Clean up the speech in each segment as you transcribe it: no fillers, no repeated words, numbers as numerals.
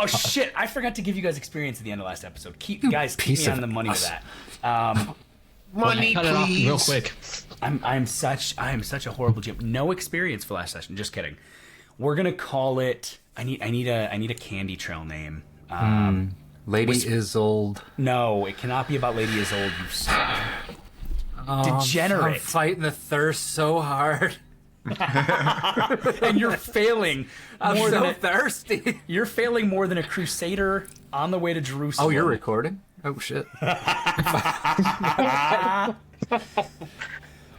Oh shit! I forgot to give you guys experience at the end of last episode. Keep me on the money with that. Money, please. Real quick. I'm such a horrible GM. No experience for last session. Just kidding. We're gonna call it. I need a candy trail name. Lady Isolde. No, it cannot be about Lady Isolde. You degenerate. I'm fighting the thirst so hard. And you're failing. I'm so thirsty. You're failing more than a crusader on the way to Jerusalem. Oh, you're recording? Oh shit.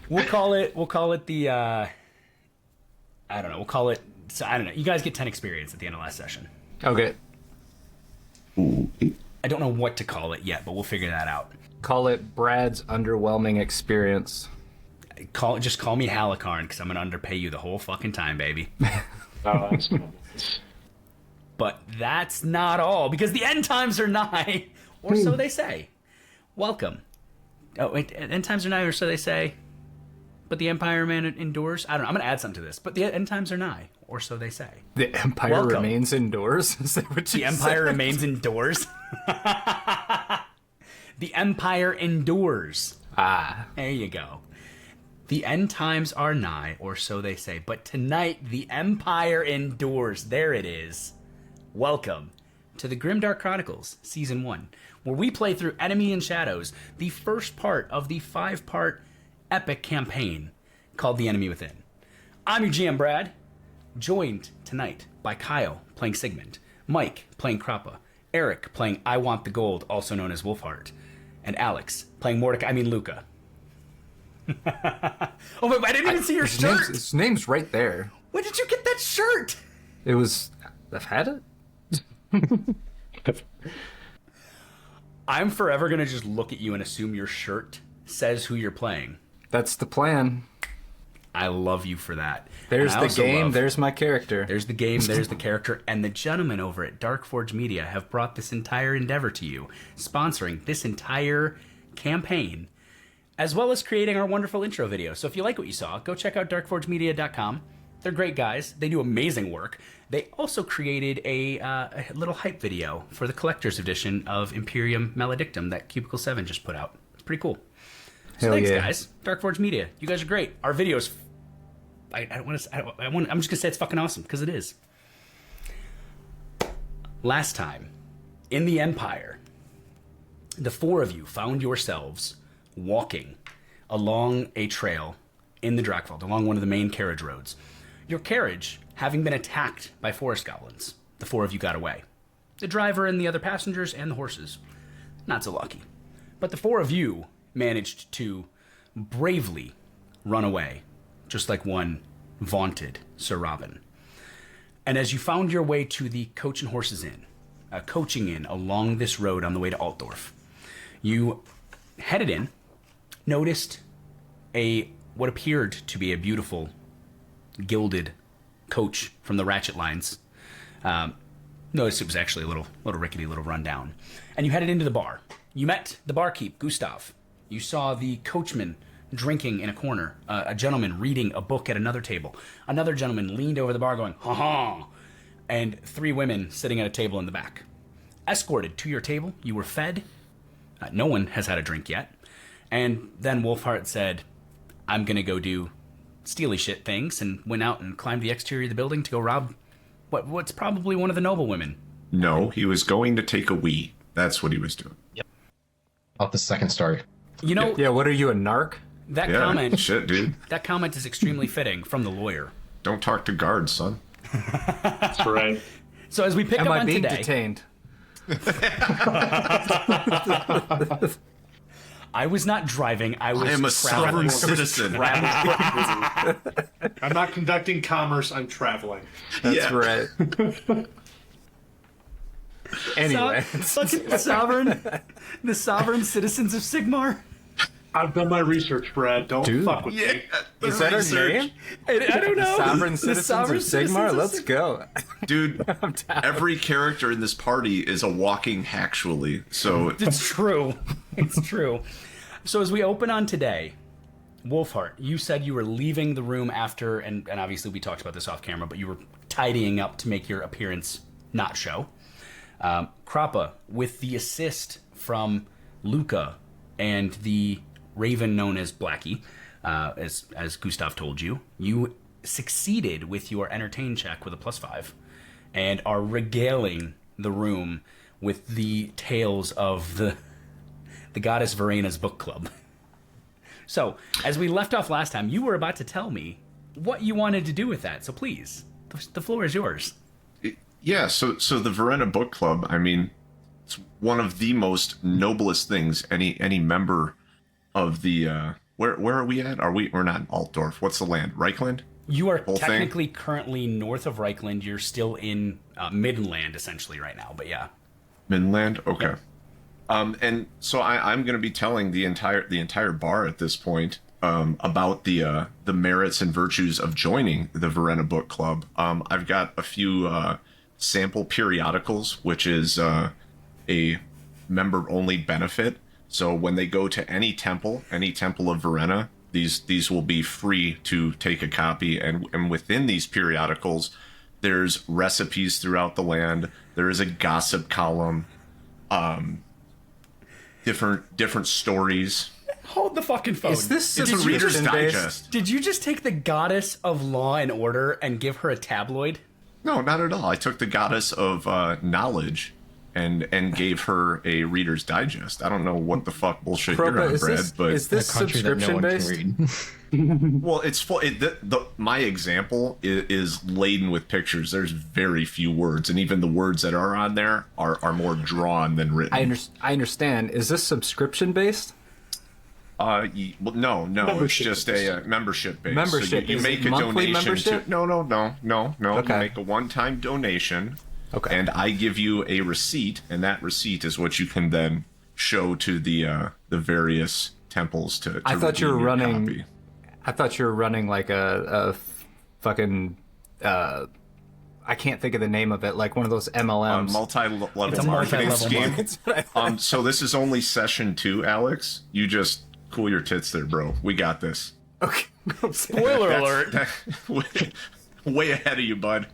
We'll call it the. I don't know. We'll call it. I don't know. You guys get 10 experience at the end of last session. Okay. I don't know what to call it yet, but we'll figure that out. Call it Brad's underwhelming experience. Just call me Halicarn, because I'm gonna underpay you the whole fucking time, baby. Oh, that's cool. But that's not all, because the end times are nigh, or so they say. Welcome. Oh wait, end times are nigh, or so they say. But the Empire man endures. I don't know. I'm gonna add something to this. But the end times are nigh, or so they say. The Empire remains indoors. Is that what you The Empire remains indoors. The Empire endures. There you go. The end times are nigh, or so they say. But tonight, the Empire endures. There it is. Welcome to the Grimdark Chronicles, Season 1, where we play through Enemy in Shadows, the first part of the 5-part epic campaign called The Enemy Within. I'm your GM, Brad, joined tonight by Kyle, playing Segemund, Mike, playing Kroppa, Eric, playing I Want the Gold, also known as Wolfhart, and Alex, playing Luca. Oh, wait, I didn't even see your shirt. His name's right there. When did you get that shirt? It was... I've had it? I'm forever going to just look at you and assume your shirt says who you're playing. That's the plan. I love you for that. There's the game, there's my character. There's the game, there's the character, and the gentlemen over at Darkforge Media have brought this entire endeavor to you, sponsoring this entire campaign, as well as creating our wonderful intro video. So if you like what you saw, go check out darkforgemedia.com. They're great guys. They do amazing work. They also created a little hype video for the collector's edition of Imperium Maledictum that Cubicle 7 just put out. It's pretty cool. So thanks, guys. Darkforge Media. You guys are great. Our videos... I'm just going to say it's fucking awesome, because it is. Last time, in the Empire, the four of you found yourselves walking along a trail in the Drakvald, along one of the main carriage roads. Your carriage having been attacked by forest goblins. The four of you got away. The driver and the other passengers and the horses. Not so lucky. But the four of you managed to bravely run away, just like one vaunted Sir Robin. And as you found your way to the Coach and Horses Inn, coaching inn along this road on the way to Altdorf, you headed in, noticed what appeared to be a beautiful gilded coach from the Ratchett Lines. Noticed it was actually a little rickety, little rundown. And you headed into the bar. You met the barkeep, Gustav. You saw the coachman drinking in a corner, a gentleman reading a book at another table. Another gentleman leaned over the bar going, ha-ha, and 3 women sitting at a table in the back. Escorted to your table, you were fed. No one has had a drink yet. And then Wolfhart said, I'm going to go do steely shit things, and went out and climbed the exterior of the building to go rob what's probably one of the noble women. No, he was going to take a wee. That's what he was doing. Yep. About the second story. You know... Yeah, what are you, a narc? That comment... Shit, dude. That comment is extremely fitting from the lawyer. Don't talk to guards, son. That's right. So as we pick up on today... Am I being detained? I was not driving. I am a sovereign citizen. I'm not conducting commerce. I'm traveling. That's right. Anyway. Fucking the sovereign citizens of Sigmar. I've done my research, Brad. Don't fuck with me. Is that our name? I don't know. Sovereign citizens of Sigmar? Let's go. Dude, every character in this party is a walking actually, so... It's true. It's true. So as we open on today, Wolfhart, you said you were leaving the room after, and obviously we talked about this off camera, but you were tidying up to make your appearance not show. Kroppa, with the assist from Luca and the raven known as Blackie, as Gustav told you, you succeeded with your entertain check with a +5 and are regaling the room with the tales of the goddess Verena's book club. So, as we left off last time, you were about to tell me what you wanted to do with that. So please, the floor is yours. Yeah, so the Verena Book Club, I mean, it's one of the most noblest things any member of the where are we at? We're not in Altdorf. What's the land? Reichland? You are Whole technically currently north of Reichland. You're still in Midland essentially right now, but yeah. Midland? Okay. And so I'm going to be telling the entire bar at this point about the merits and virtues of joining the Verena Book Club. I've got a few sample periodicals, which is a member-only benefit. So when they go to any temple of Verena, these will be free to take a copy. And within these periodicals, there's recipes throughout the land. There is a gossip column. Different stories. Hold the fucking phone. Is this It's a Reader's Digest. Did you just take the goddess of law and order and give her a tabloid? No, not at all. I took the goddess of knowledge and gave her a Reader's Digest. I don't know what the fuck bullshit you're on, Brad, but is this country that no subscription one based? can read. well, it's full. My example is laden with pictures. There's very few words, and even the words that are on there are more drawn than written. I understand. Is this subscription based? Well, no, it's Membership just a membership base. Membership. So you Is make it a monthly donation membership? to. No. Okay. You make a one-time donation. Okay. And I give you a receipt, and that receipt is what you can then show to the various temples to I thought you were redeem your running. copy. I thought you were running like a fucking. I can't think of the name of it. Like one of those MLMs. Multi-level It's a marketing multi-level scheme. market. So this is only session 2, Alex. You just cool your tits there, bro. We got this. Okay. Spoiler alert. Way ahead of you, bud.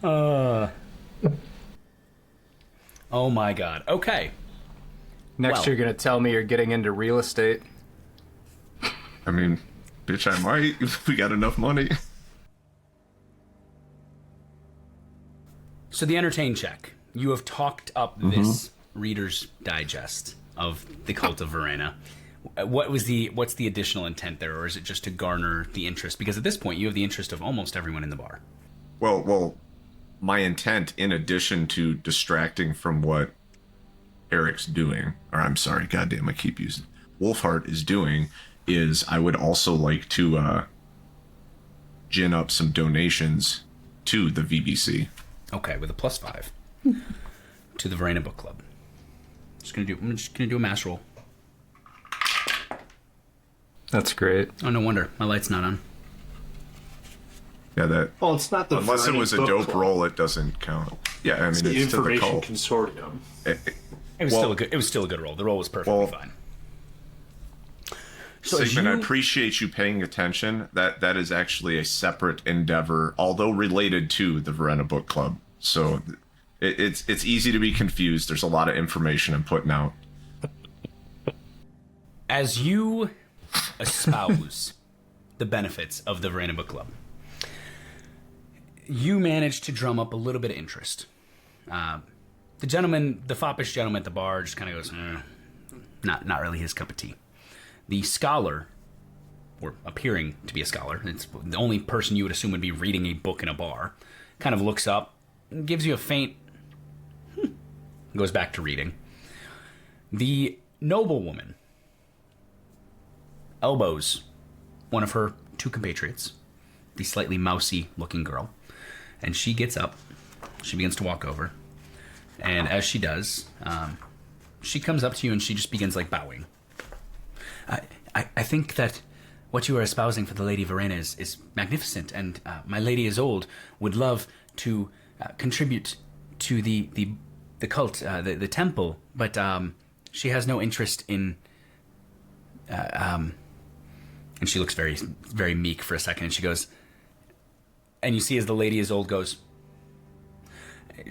Oh my god. Okay. Next, Well. you're gonna tell me you're getting into real estate. I mean, bitch, I might if we got enough money. So the entertain check. You have talked up this Reader's Digest of the Cult of Verena. What's the additional intent there, or is it just to garner the interest? Because at this point, you have the interest of almost everyone in the bar. Well, my intent, in addition to distracting from what Eric's doing, or I'm sorry, goddamn, I keep using Wolfhart is doing, is I would also like to gin up some donations to the VBC. Okay, with a +5 to the Verena Book Club. I'm just gonna do a mass roll. That's great. Oh, no wonder my light's not on. Yeah, that Well, it's not the unless it Verena was a Book dope Club. roll, it doesn't count. Yeah, I mean It's the it's to the Information cult. Consortium. It was Well- still a good. It was still a good roll. The roll was perfectly Well, fine. So as Sigmund, I you- appreciate you paying attention. That is actually a separate endeavor, although related to the Verena Book Club. So it's easy to be confused. There's a lot of information I'm putting out. As you espouse the benefits of the Verena Book Club, you manage to drum up a little bit of interest. The foppish gentleman at the bar just kind of goes, not really his cup of tea. The scholar, or appearing to be a scholar, it's the only person you would assume would be reading a book in a bar, kind of looks up, and gives you a faint, goes back to reading. The noblewoman elbows one of her 2 compatriots, the slightly mousy-looking girl, and she gets up. She begins to walk over, and as she does, she comes up to you and she just begins like bowing. I think that what you are espousing for the Lady Verena is magnificent, and my lady is old, would love to contribute to the cult, the temple, but she has no interest in. And she looks very, very meek for a second, and she goes, and you see as the lady is old goes,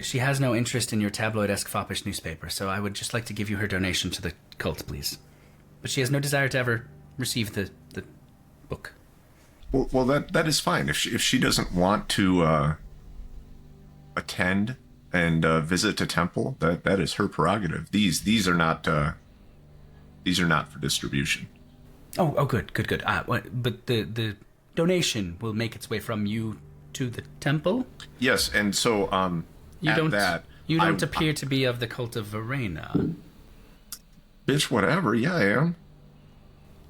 she has no interest in your tabloid-esque foppish newspaper, so I would just like to give you her donation to the cult, please. But she has no desire to ever receive the book. Well, that is fine. If she doesn't want to attend and visit the temple, that is her prerogative. These are not for distribution. Oh, good. But the donation will make its way from you to the temple? Yes, and so You don't appear to be of the cult of Verena. Bitch, whatever. Yeah, I am.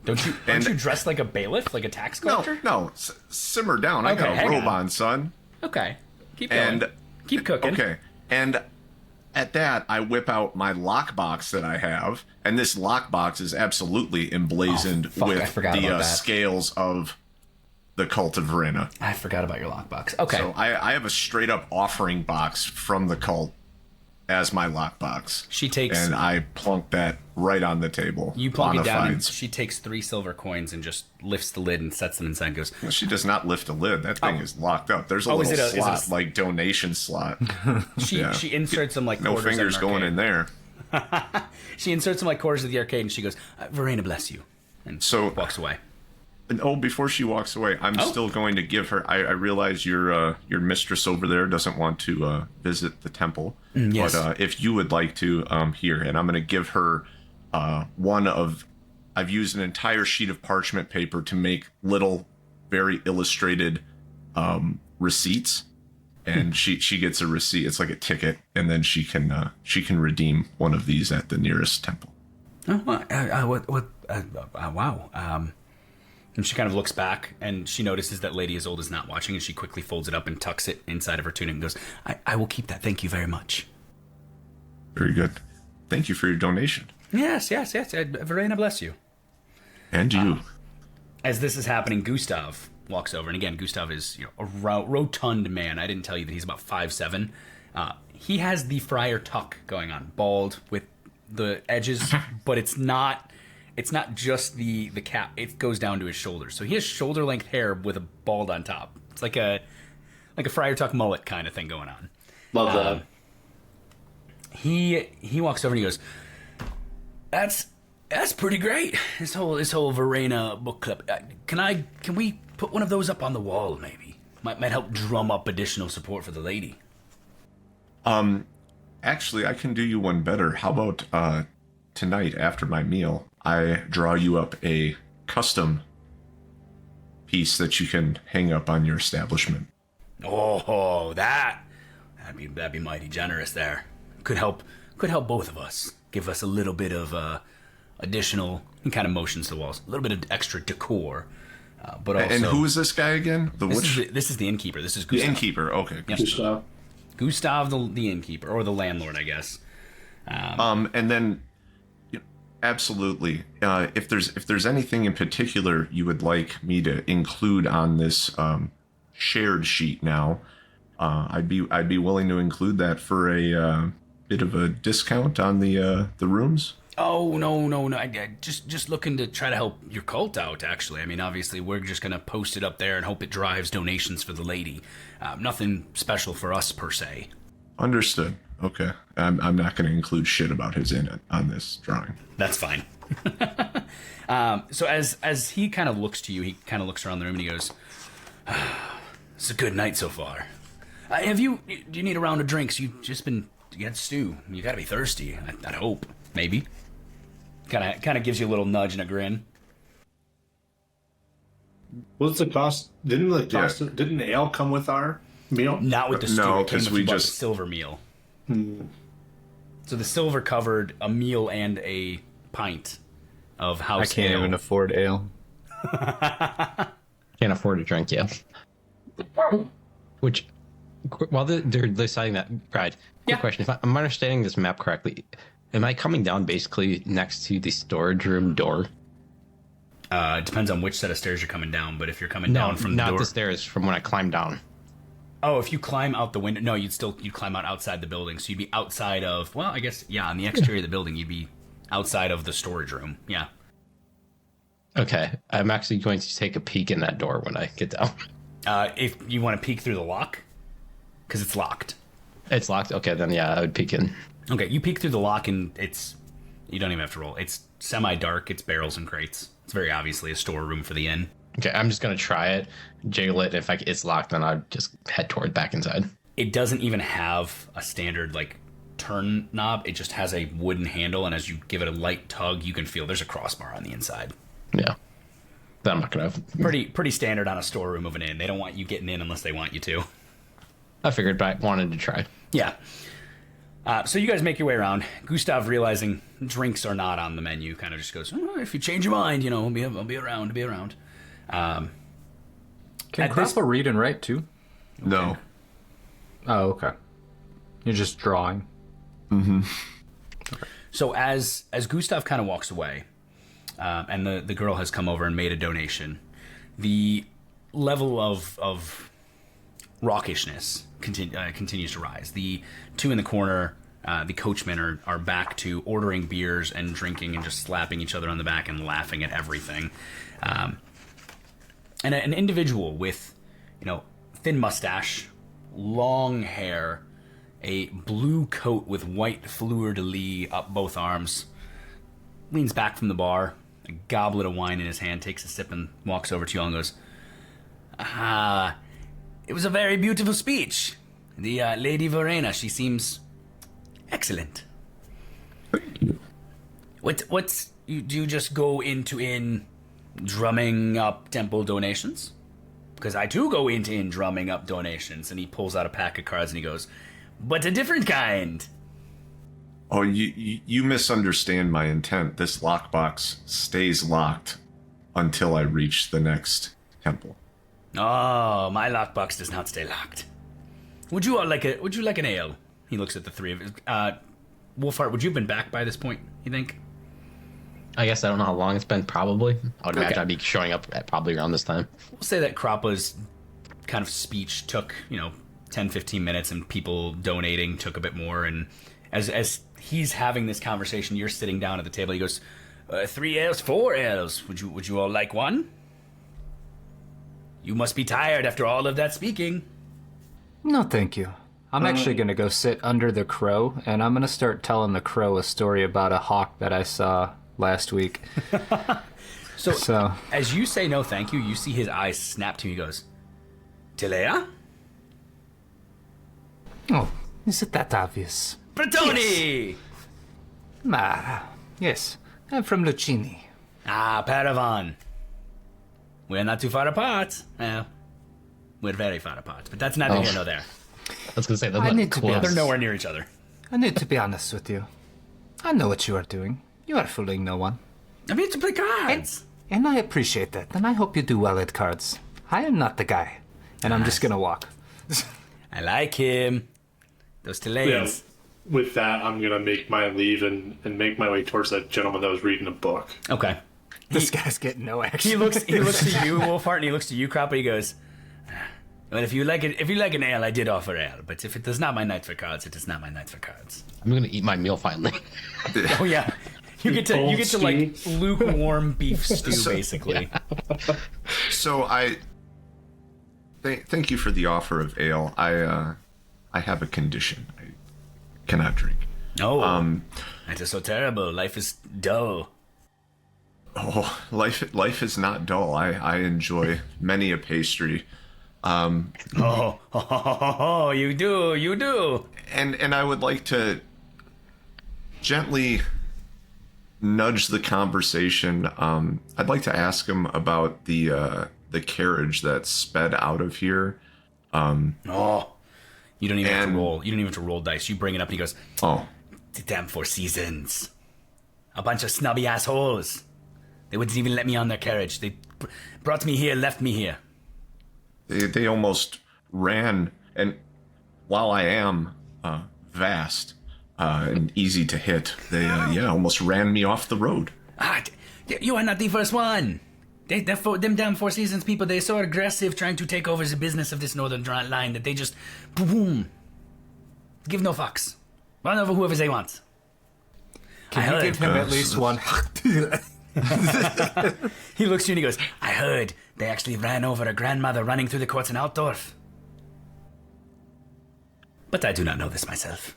Don't you dress like a bailiff, like a tax collector? No. Simmer down. I got a robe on, son. Okay. Keep going. Keep cooking. Okay. And at that, I whip out my lockbox that I have, and this lockbox is absolutely emblazoned with the scales of the cult of Verena. I forgot about your lockbox. Okay. So I have a straight up offering box from the cult as my lockbox. She takes... And I plunk that right on the table. You plunk it down, and she takes 3 silver coins and just lifts the lid and sets them inside and goes... Well, she does not lift a lid. That thing is locked up. There's a little slot, like donation slot. She inserts them like no quarters fingers going in there. She inserts them like quarters of the arcade, and she goes, Verena bless you. And so walks away. And before she walks away, I'm still going to give her... I realize your mistress over there doesn't want to visit the temple. Yes. But if you would like to, here. And I'm going to give her one of... I've used an entire sheet of parchment paper to make little, very illustrated receipts. And she gets a receipt. It's like a ticket. And then she can redeem one of these at the nearest temple. Wow. And she kind of looks back, and she notices that Lady Isolde is not watching, and she quickly folds it up and tucks it inside of her tunic and goes, I will keep that. Thank you very much. Very good. Thank you for your donation. Yes. Verena bless you. And you. As this is happening, Gustav walks over. And again, Gustav is a rotund man. I didn't tell you that he's about 5'7". He has the friar tuck going on, bald with the edges, but it's not just the cap. It goes down to his shoulders. So he has shoulder-length hair with a bald on top. It's like a Friar Tuck mullet kind of thing going on. Love that. He walks over and he goes, That's pretty great. This whole Verena book club. Can we put one of those up on the wall maybe? Might help drum up additional support for the lady. Actually, I can do you one better. How about tonight after my meal, I draw you up a custom piece that you can hang up on your establishment. Oh, that'd be mighty generous there. Could help both of us. Give us a little bit of additional. He kind of motions to the walls. A little bit of extra decor, but also. And who is this guy again? This is the innkeeper. This is Gustav. The innkeeper. Okay. Yep. Gustav, the innkeeper, or the landlord, I guess. And then. Absolutely. If there's anything in particular you would like me to include on this shared sheet now, I'd be willing to include that for a bit of a discount on the rooms. Oh no! I just looking to try to help your cult out. Actually, I mean, obviously we're just gonna post it up there and hope it drives donations for the lady. Nothing special for us per se. Understood. Okay. I'm not going to include shit about his on this drawing. That's fine. So as he kind of looks to you, he kind of looks around the room and he goes, it's a good night so far. Do you need a round of drinks? You had stew. You got to be thirsty. I'd hope. Maybe. Kind of gives you a little nudge and a grin. What's the cost? Didn't the ale come with our meal? Not with the stew. No, because we just the silver meal. So the silver covered a meal and a pint of house ale. I can't even afford ale. Can't afford to drink, yeah. Which, while they're deciding that, Brad, quick question. If I'm understanding this map correctly, am I coming down basically next to the storage room door? It depends on which set of stairs you're coming down, but if you're coming down from the door... not the stairs, from when I climb down. Oh, if you climb out the window... No, you'd climb out outside the building, so you'd be outside of... Well, I guess, on the exterior of the building, you'd be outside of the storage room, yeah. Okay, I'm actually going to take a peek in that door when I get down. If you want to peek through the lock, because it's locked. It's locked. Okay, then yeah, I would peek in. Okay, you peek through the lock and you don't even have to roll. It's semi-dark. It's barrels and crates. It's very obviously a storeroom for the inn. Okay, I'm just gonna try it, jiggle it. If it's locked, then I'll just head toward back inside. It doesn't even have a standard turn knob. It just has a wooden handle, and as you give it a light tug, you can feel there's a crossbar on the inside. Yeah, then I'm not gonna. Pretty standard on a storeroom of an inn. They don't want you getting in unless they want you to. I figured, but I wanted to try. Yeah. So you guys make your way around. Gustav, realizing drinks are not on the menu, kind of just goes, "Oh, if you change your mind, I'll be around. Can Kroppa read and write too? No. Oh, okay. You're just drawing. Mm-hmm. Okay. So as Gustav kind of walks away, and the girl has come over and made a donation, the level of raucousness continues to rise. The two in the corner, the coachmen, are back to ordering beers and drinking and just slapping each other on the back and laughing at everything. And an individual with, thin mustache, long hair, a blue coat with white fleur-de-lis up both arms, leans back from the bar, a goblet of wine in his hand, takes a sip and walks over to you all and goes, it was a very beautiful speech. The Lady Verena, she seems excellent. Do you just go into inn drumming up temple donations? Because I too go into inn drumming up donations. And he pulls out a pack of cards and he goes, but a different kind. Oh, you misunderstand my intent. This lockbox stays locked until I reach the next temple. Oh, my lockbox does not stay locked. Would you like an ale? He looks at the three of us. Wolfhart, would you have been back by this point, you think? I guess I don't know how long it's been, probably. I would imagine I'd be showing up at probably around this time. We'll say that Kroppa's kind of speech took, 10, 15 minutes, and people donating took a bit more. And as he's having this conversation, you're sitting down at the table. He goes, 3 ales, 4 ales. Would you all like one? You must be tired after all of that speaking. No, thank you. I'm actually going to go sit under the crow, and I'm going to start telling the crow a story about a hawk that I saw last week. So as you say no thank you, you see his eyes snap to you. He goes, Tilea? Oh, is it that obvious? Bretoni! Yes. Yes, I'm from Lucini. Ah, Paravan. We're not too far apart. Well, we're very far apart, but that's neither here nor there. I was going to say, I need to be They're nowhere near each other. I need to be honest with you. I know what you are doing. You are fooling no one. I'm here to play cards. And I appreciate that, and I hope you do well at cards. I am not the guy. And I'm just going to walk. I like him. Those Tilanes. Yeah, with that, I'm going to make my leave and make my way towards that gentleman that was reading a book. Okay. This guy's getting no action. He looks to you, Wolfhart, and he looks to you, Kroppa. He goes, well, if you like an ale, I did offer ale. But if it is not my night for cards, it is not my night for cards. I'm going to eat my meal finally. Oh, yeah. You get to like lukewarm beef stew, basically. Yeah. So thank you for the offer of ale. I have a condition. I cannot drink. Oh, that is so terrible. Life is dull. Oh, life is not dull. I enjoy many a pastry. You do. And I would like to gently nudge the conversation. I'd like to ask him about the carriage that sped out of here. You don't even have to roll. You don't even have to roll dice. You bring it up, and he goes, "Oh, the damn Four Seasons! A bunch of snobby assholes. They wouldn't even let me on their carriage. They brought me here, left me here. They almost ran, and while I am vast and easy to hit, they almost ran me off the road." You are not the first one. Them damn Four Seasons people, they're so aggressive trying to take over the business of this northern line that they just, boom, give no fucks. Run over whoever they want. Can you give him at least one? He looks at you and he goes, I heard they actually ran over a grandmother running through the courts in Altdorf. but I do not know this myself.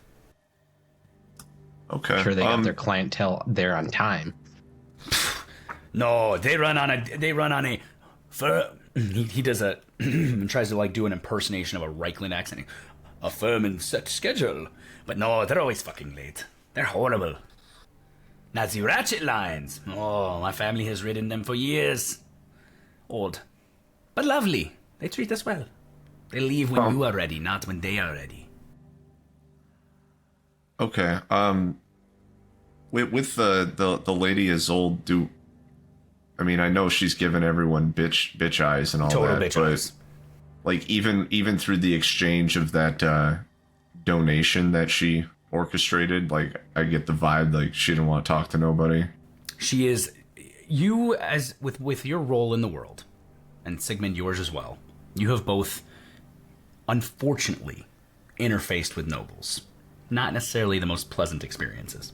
Okay. Sure, they got their clientele there on time. No, they run on a. He does a tries to like do an impersonation of a Reichland accent. A firm and set schedule, but no, they're always fucking late. They're horrible. Now the Ratchett Lines. Oh, my family has ridden them for years. Old, but lovely. They treat us well. They leave when you are ready, not when they are ready. Okay. With the lady Isolde, I mean, I know she's given everyone bitch eyes and all Total that, bitch but eyes. like even through the exchange of that donation that she orchestrated, like I get the vibe like she didn't want to talk to nobody. She is you as with your role in the world, and Segemund yours as well. You have both, unfortunately, interfaced with nobles. Not necessarily the most pleasant experiences.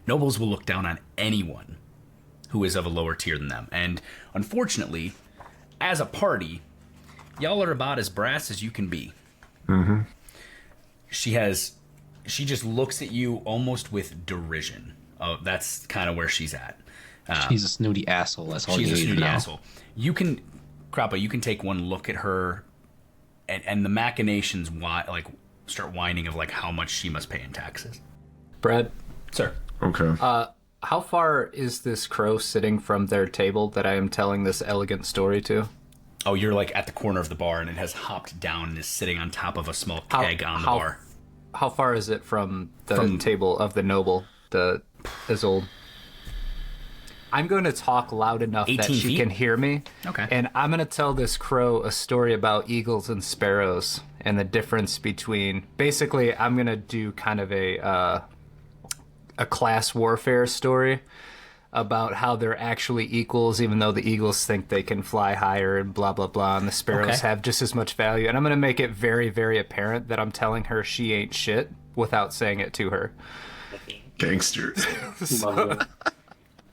Nobles will look down on anyone who is of a lower tier than them, and unfortunately, as a party, y'all are about as brass as you can be. Mm-hmm. She just looks at you almost with derision. Oh, that's kind of where she's at. She's a snooty asshole. That's all She's you a need to snooty know. asshole. You can, Kroppa, you can take one look at her, and the machinations start whining of like how much she must pay in taxes. Brad, Sir. Okay. how far is this crow sitting from their table that I am telling this elegant story to? Oh, you're like at the corner of the bar, and it has hopped down and is sitting on top of a small keg on the bar. How far is it from the table of the noble, the Isolde? I'm going to talk loud enough that 18 she feet? can hear me. Okay. And I'm going to tell this crow a story about eagles and sparrows and the difference between... Basically, I'm going to do kind of a class warfare story about how they're actually equals, even though the eagles think they can fly higher and blah, blah, blah, and the sparrows have just as much value. And I'm going to make it very, very apparent that I'm telling her she ain't shit without saying it to her. Gangster.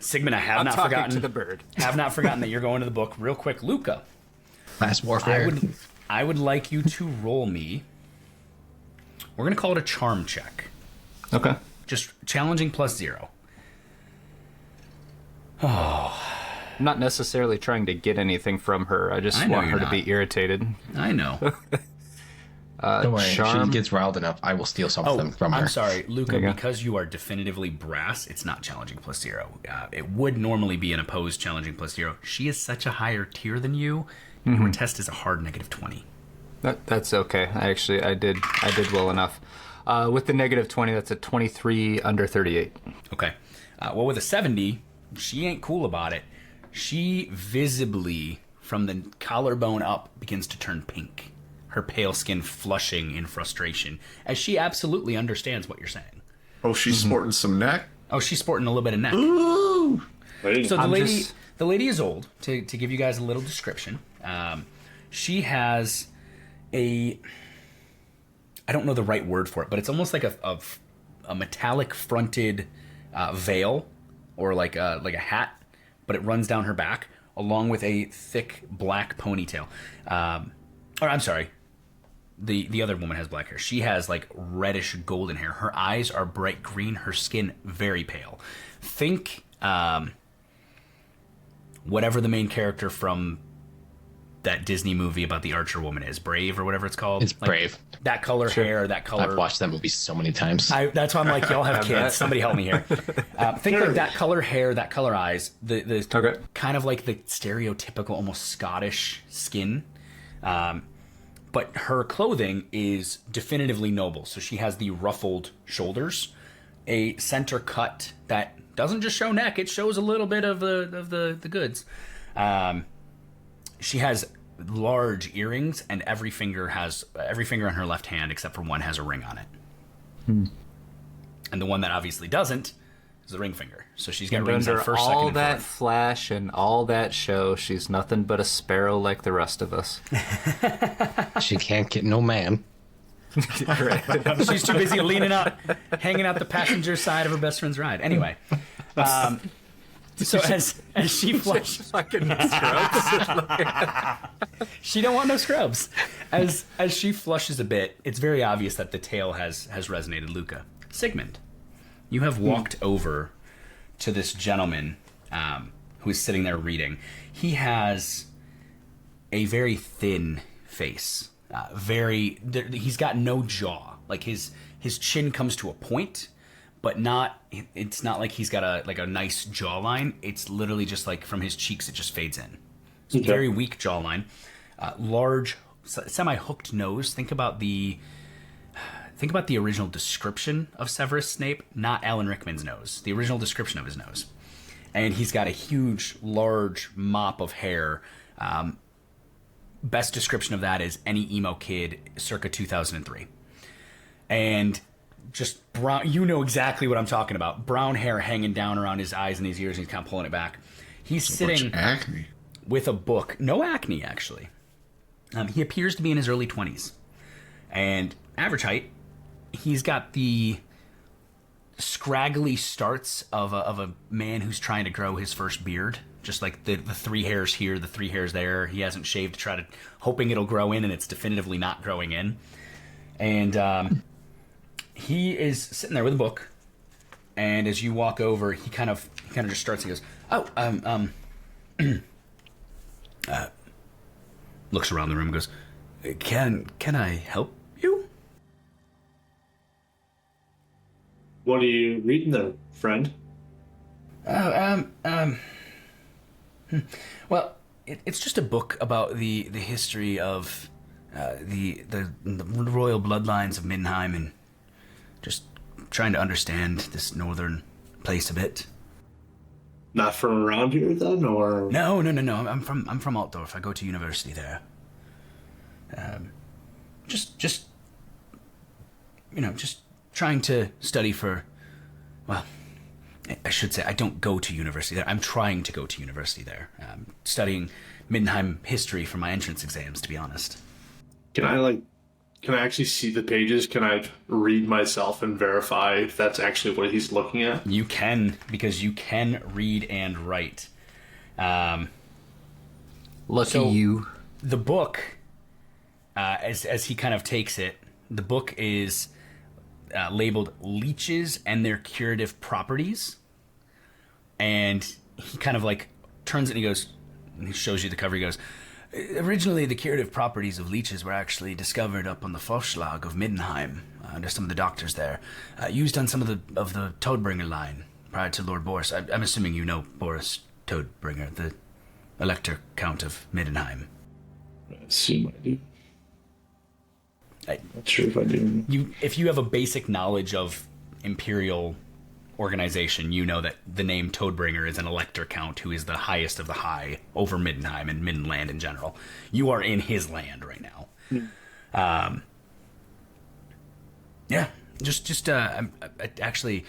Segemund, I have I'm not talking forgotten to the bird. have not forgotten that you're going to the book. Real quick, Luca. Class warfare. I would like you to roll me. We're gonna call it a charm check. Okay. Just challenging +0. I'm not necessarily trying to get anything from her. I just I know want her you're to be not. irritated. I know. Don't worry. If charm. she gets riled enough, I will steal something from her. I'm sorry, Luca. you go. Because you are definitively brass, it's not challenging +0. It would normally be an opposed challenging +0. She is such a higher tier than you. Your test is a hard -20. That's okay. I did well enough. With the -20, that's a 23 under 38. Okay. Well, with a 70, she ain't cool about it. She visibly, from the collarbone up, begins to turn pink. Her pale skin flushing in frustration, as she absolutely understands what you're saying. Oh, she's sporting some neck. Oh, she's sporting a little bit of neck. Ooh. So I'm the just- lady is old. To give you guys a little description, she has I don't know the right word for it, but it's almost like a metallic fronted veil, or like a hat, but it runs down her back, along with a thick black ponytail. Or I'm sorry, the other woman has black hair. She has like reddish golden hair. Her eyes are bright green. Her skin very pale. Think whatever the main character from that Disney movie about the Archer woman is, Brave or whatever it's called. It's Brave. That color hair, that color. I've watched that movie so many times. That's why I'm like, y'all have kids. Somebody help me here. Think like that color hair, that color eyes, the Okay. kind of like the stereotypical, almost Scottish skin. But her clothing is definitively noble. So she has the ruffled shoulders, a center cut that doesn't just show neck; it shows a little bit of the goods. She has large earrings, and every finger on her left hand, except for one, has a ring on it. And the one that obviously doesn't is the ring finger. So she's got And rings on under first, all second, and that fourth. flash and all that show, she's nothing but a sparrow like the rest of us. She can't get no man. She's too busy leaning out, hanging out the passenger side of her best friend's ride. Anyway, So as she flushes, Fucking scrubs. she don't want no scrubs. As she flushes a bit, it's very obvious that the tale has resonated. Luca, Segemund, you have walked over to this gentleman who is sitting there reading. He has a very thin face. He's got no jaw. Like his chin comes to a point, but it's not like he's got a nice jawline. It's literally just like from his cheeks it just fades in. It's very weak jawline, large semi-hooked nose. Think about the original description of Severus Snape, not Alan Rickman's nose. The original description of his nose. And he's got a huge, large mop of hair. Best description of that is any emo kid circa 2003. And just brown, you know exactly what I'm talking about. Brown hair hanging down around his eyes and his ears, and he's kind of pulling it back. He's sitting acne. with a book. No acne, actually. He appears to be in his early 20s. And average height. He's got the scraggly starts of a man who's trying to grow his first beard. Just like the 3 hairs here, the 3 hairs there. He hasn't shaved to hoping it'll grow in, and it's definitively not growing in. And he is sitting there with a book. And as you walk over, he kind of just starts and goes, looks around the room and goes, Can I help you? What are you reading there, friend? Well, it's just a book about the history of the royal bloodlines of Middenheim, and just trying to understand this northern place a bit. Not from around here, then, or No. I'm from Altdorf. I go to university there. Just trying to study for. Well, I should say I don't go to university there. I'm trying to go to university there. Studying Middenheim history for my entrance exams, to be honest. can I actually see the pages? Can I read myself and verify if that's actually what he's looking at? You can, because you can read and write. Lucky So- you. The book, as he kind of takes it, the book is labeled Leeches and Their Curative Properties. And he kind of like turns it and he goes, and he shows you the cover, he goes, originally the curative properties of leeches were actually discovered up on the Forschlag of Middenheim, under some of the doctors there, used on some of the Toadbringer line prior to Lord Boris. I'm assuming you know Boris Toadbringer, the Elector Count of Middenheim. I assume I do. I- Not sure if I do. If you have a basic knowledge of imperial organization, you know that the name Toadbringer is an elector count who is the highest of the high over Middenheim and Middenland in general. You are in his land right now. Yeah, just actually,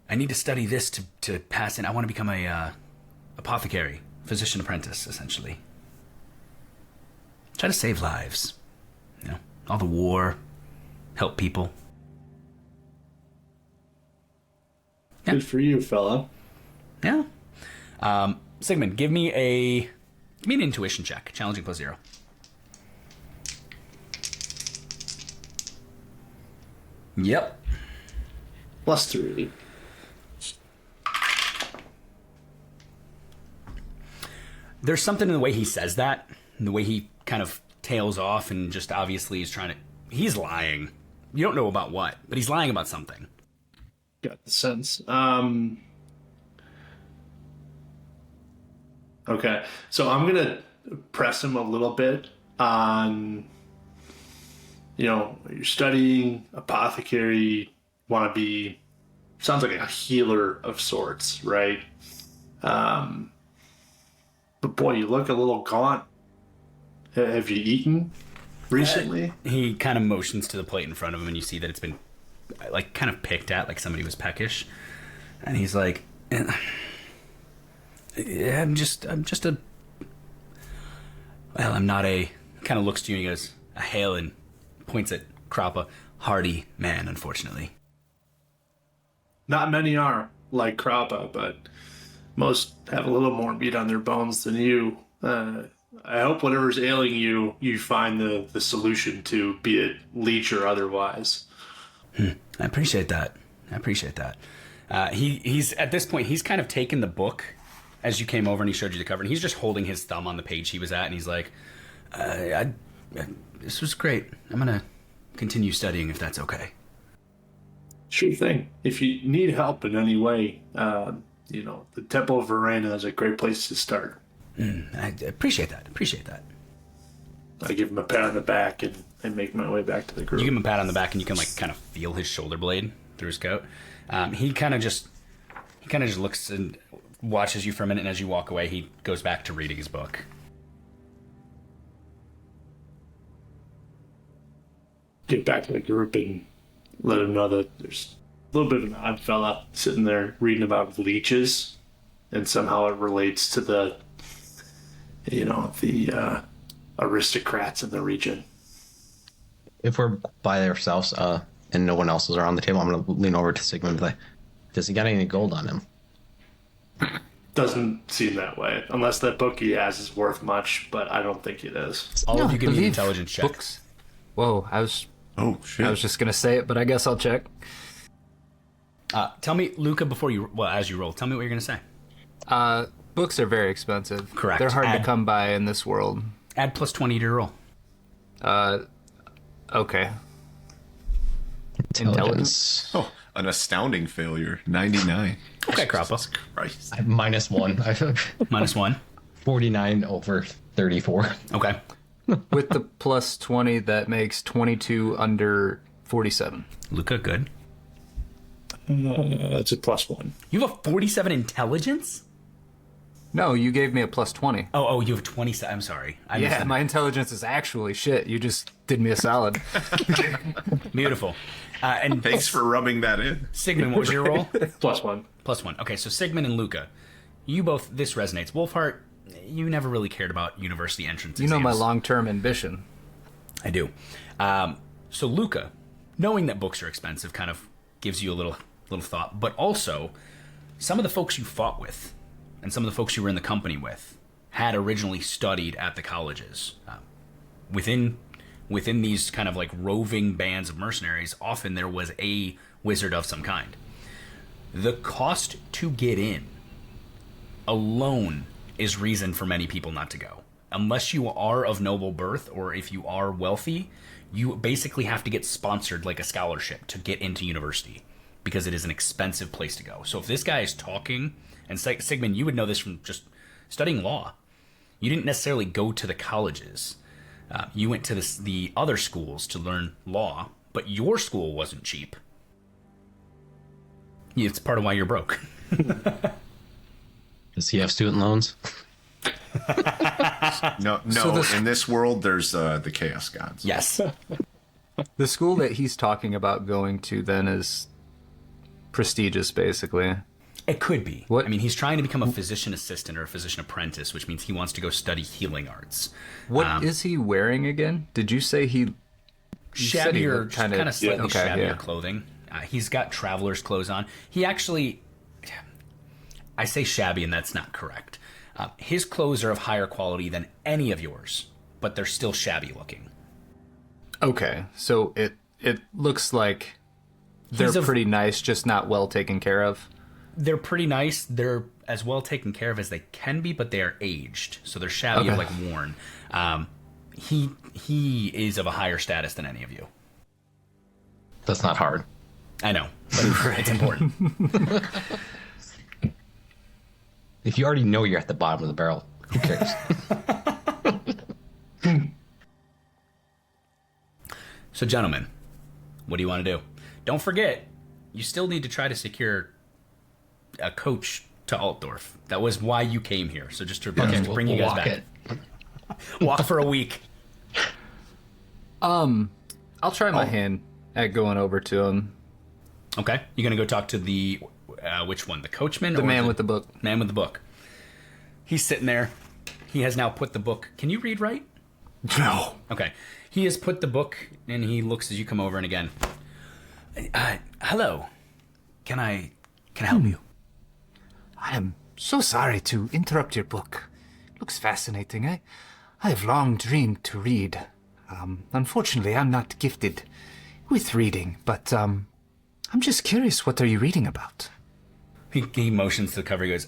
I need to study this to pass in. I want to become a apothecary, physician apprentice, essentially. Try to save lives. You know, all the war, help people. Yeah. Good for you, fella. Yeah. Segemund, give me an intuition check. Challenging +0. Yep. +3. There's something in the way he says that, the way he kind of tails off and just obviously is he's lying. You don't know about what, but he's lying about something. Got the sense. Okay, so I'm gonna press him a little bit on, you're studying apothecary, want to be, sounds like a healer of sorts, right? But boy, you look a little gaunt. Have you eaten recently? He kind of motions to the plate in front of him, and you see that it's been like kind of picked at, like somebody was peckish. And he's like, I'm not a, kind of looks to you and he goes, a hail, and points at Kroppa, hardy man, unfortunately. Not many are like Kroppa, but most have a little more meat on their bones than you. I hope whatever's ailing you, you find the solution to, be it leech or otherwise. I appreciate that. He's at this point, he's kind of taken the book as you came over and he showed you the cover, and he's just holding his thumb on the page he was at, and he's like, this was great. I'm going to continue studying if that's okay. Sure thing. If you need help in any way, the Temple of Verena is a great place to start. I appreciate that. I give him a pat on the back and make my way back to the group. You give him a pat on the back, and you can kind of feel his shoulder blade through his coat. He kind of just looks and watches you for a minute, and as you walk away, he goes back to reading his book. Get back to the group and let him know that there's a little bit of an odd fella sitting there reading about leeches, and somehow it relates to the aristocrats in the region. If we're by ourselves and no one else is around the table, I'm going to lean over to Segemund and be like, does he got any gold on him? Doesn't seem that way, unless that book he has is worth much, but I don't think it is. All of you give me an intelligence check. Books. Whoa, Oh, shit. I was just going to say it, but I guess I'll check. Tell me, Luca, as you roll, tell me what you're going to say. Books are very expensive. Correct. They're hard to come by in this world. Add plus 20 to your roll. Okay. Intelligence. Oh, an astounding failure. 99. Okay, Kroppa. Jesus Christ. -1. -1. 49 over 34. Okay. With the plus 20, that makes 22 under 47. Luca, good. That's a +1. You have a 47 intelligence? No, you gave me a plus 20. Oh, you have 27. I'm sorry. I missed Yeah, that. my intelligence is actually shit. You just did me a solid. Beautiful. And Thanks for rubbing that in. Sigmund, what was your roll? +1. +1. Okay, so Sigmund and Luca, you both, this resonates. Wolfhart, you never really cared about university entrance You know my exams. long-term ambition. I do. So Luca, knowing that books are expensive kind of gives you a little thought, but also some of the folks you fought with and some of the folks you were in the company with had originally studied at the colleges. Within these kind of like roving bands of mercenaries, often there was a wizard of some kind. The cost to get in alone is reason for many people not to go. Unless you are of noble birth or if you are wealthy, you basically have to get sponsored like a scholarship to get into university because it is an expensive place to go. So if this guy is talking, and Sigmund, you would know this from just studying law. You didn't necessarily go to the colleges. You went to the other schools to learn law, but your school wasn't cheap. It's part of why you're broke. Does he have student loans? No. In this world, there's the Chaos Gods. Yes. The school that he's talking about going to then is prestigious, basically. It could be. What? I mean, he's trying to become a physician assistant or a physician apprentice, which means he wants to go study healing arts. What is he wearing again? Did you say he... Shabbier, kind of slightly okay, shabbier yeah. clothing. He's got traveler's clothes on. He actually... I say shabby, and that's not correct. His clothes are of higher quality than any of yours, but they're still shabby looking. Okay, so it looks like they're pretty nice, just not well taken care of. They're pretty nice. They're as well taken care of as they can be, but they are aged, so they're shabby and like worn. He is of a higher status than any of you. That's not hard. I know, but it's important. If you already know you're at the bottom of the barrel, who cares? So, gentlemen, what do you want to do? Don't forget, you still need to try to secure a coach to Altdorf. That was why you came here. So just to bring you guys back. Walk for a week. I'll try my hand at going over to him. Okay. You're going to go talk to the, which one? The coachman? The man with the book. Man with the book. He's sitting there. He has now put the book. Can you read right? No. Okay. He has put the book, and he looks as you come over and again. Hello. Can I help you? I am so sorry to interrupt your book. Looks fascinating. I have long dreamed to read. Unfortunately, I'm not gifted with reading, but I'm just curious, what are you reading about? He motions to the cover. He goes,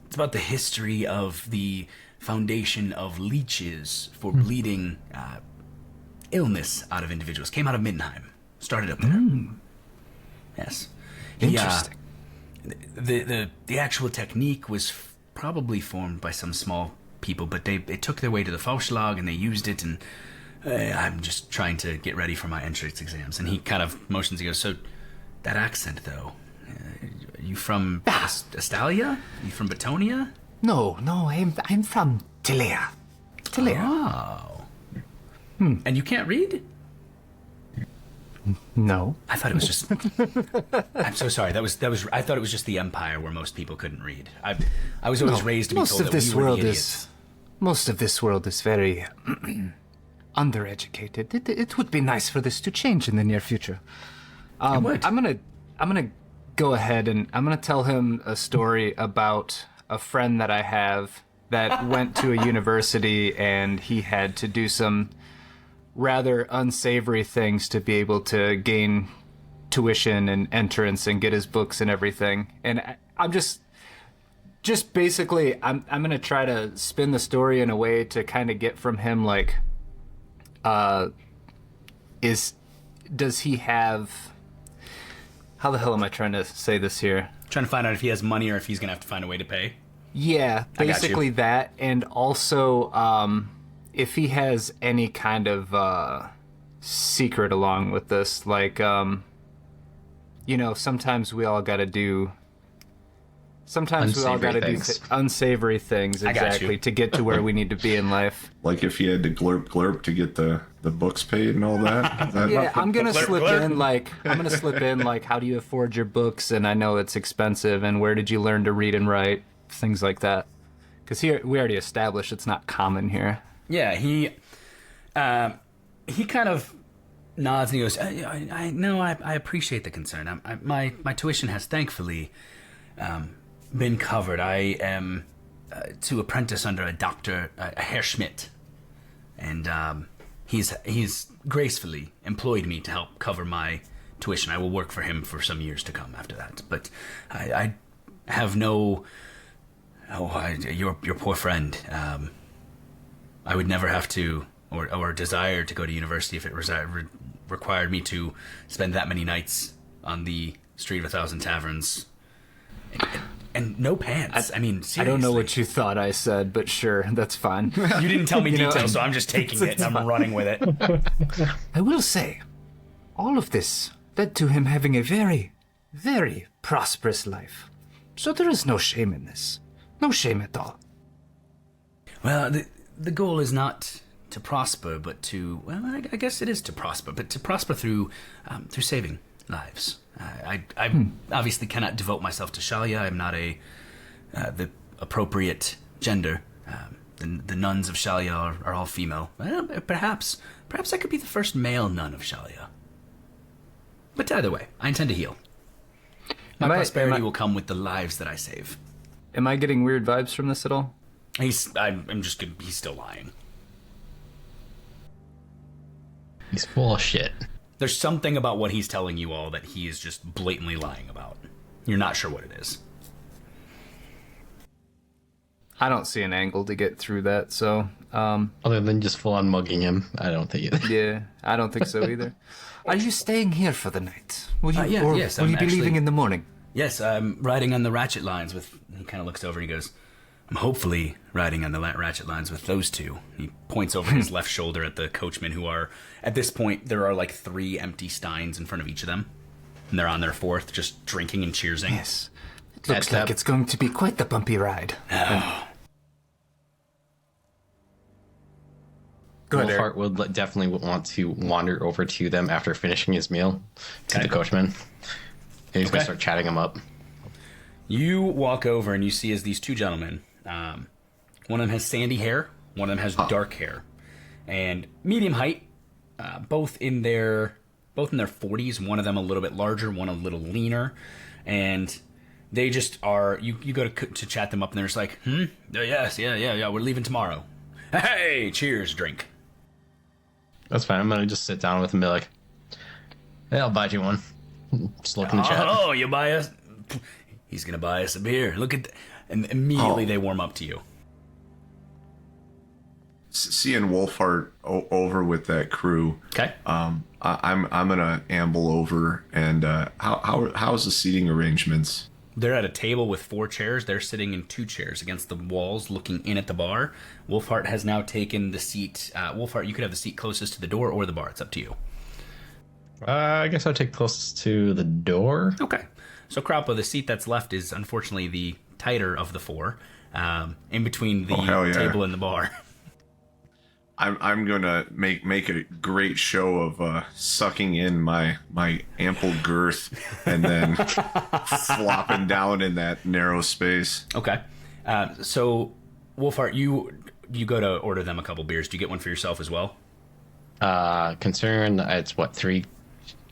it's about the history of the foundation of leeches for bleeding illness out of individuals. Came out of Middenheim. Started up there. Yes. Interesting. The actual technique was probably formed by some small people, but they took their way to the Fauschlag and they used it, and I'm just trying to get ready for my entrance exams. And he kind of motions. He goes, so that accent, though, are you from Astalia? Are you from Batonia? No, I'm from Tilea. Oh. And you can't read? No. I thought it was just. I'm so sorry. That was. I thought it was just the Empire where most people couldn't read. I was always raised to be told that we were the idiots. Most of this world is very undereducated. It would be nice for this to change in the near future. It would. I'm gonna go ahead and I'm gonna tell him a story about a friend that I have that went to a university and he had to do some rather unsavory things to be able to gain tuition and entrance and get his books and everything. And I'm just basically I'm gonna try to spin the story in a way to kind of get from him like, does he have? How the hell am I trying to say this here? Trying to find out if he has money or if he's gonna have to find a way to pay. Yeah, basically that, and also if he has any kind of secret along with this, like sometimes we all gotta do. Sometimes we all gotta do unsavory things, exactly, to get to where we need to be in life. Like if you had to glurp to get the books paid and all that. Yeah, I'm gonna slip in like, how do you afford your books? And I know it's expensive. And where did you learn to read and write? Things like that. Because here we already established it's not common here. Yeah, he kind of nods and he goes, I appreciate the concern. My tuition has thankfully been covered. I am to apprentice under a doctor, Herr Schmidt, and he's gracefully employed me to help cover my tuition. I will work for him for some years to come after that. But I have no. Your poor friend. I would never have to or desire to go to university if it required me to spend that many nights on the Street of a Thousand Taverns. And no pants. I mean, seriously. I don't know what you thought I said, but sure, that's fine. You didn't tell me details, so I'm just taking it and I'm running with it. I will say, all of this led to him having a very, very prosperous life. So there is no shame in this. No shame at all. Well, the goal is not to prosper, but to, well, I guess it is to prosper, but to prosper through saving lives. I obviously cannot devote myself to Shalia. I'm not the appropriate gender. The nuns of Shalia are all female. Well, perhaps I could be the first male nun of Shalia. But either way, I intend to heal. My prosperity will come with the lives that I save. Am I getting weird vibes from this at all? He's still lying. He's full of shit. There's something about what he's telling you all that he is just blatantly lying about. You're not sure what it is. I don't see an angle to get through that, so... Other than just full-on mugging him, I don't think either. Yeah, I don't think so either. Are you staying here for the night? Will you, yes, will you be leaving in the morning? Yes, I'm riding on the Ratchett Lines with... He kind of looks over and he goes, I'm hopefully riding on the Ratchett Lines with those two. He points over his left shoulder at the coachmen who are... At this point, there are like 3 empty steins in front of each of them. And they're on their 4th, just drinking and cheersing. Yes. It looks like it's going to be quite the bumpy ride. Wolfhart would definitely want to wander over to them after finishing his meal to the coachman. And he's going to start chatting him up. You walk over and you see as these 2 gentlemen, one of them has sandy hair, one of them has dark hair, and medium height, both in their 40s. One of them a little bit larger, one a little leaner, and They just are. You go to chat them up, and they're just like, yes, yeah. We're leaving tomorrow. Hey, cheers, drink. That's fine. I'm gonna just sit down with him and be like, "Hey, I'll buy you one." Just look in the chat. Oh, you buy us? He's gonna buy us a beer. Look at, and immediately they warm up to you. Seeing Wolfhart over with that crew. Okay. I'm gonna amble over and how's the seating arrangements? They're at a table with 4 chairs. They're sitting in 2 chairs against the walls, looking in at the bar. Wolfhart has now taken the seat. Wolfhart, you could have the seat closest to the door or the bar. It's up to you. I guess I'll take closest to the door. Okay. So Kroppa, the seat that's left is unfortunately the tighter of the 4, in between the table and the bar. I'm gonna make a great show of sucking in my ample girth and then flopping down in that narrow space. Okay. So Wolfhart, you go to order them a couple beers. Do you get one for yourself as well? Concern it's what 3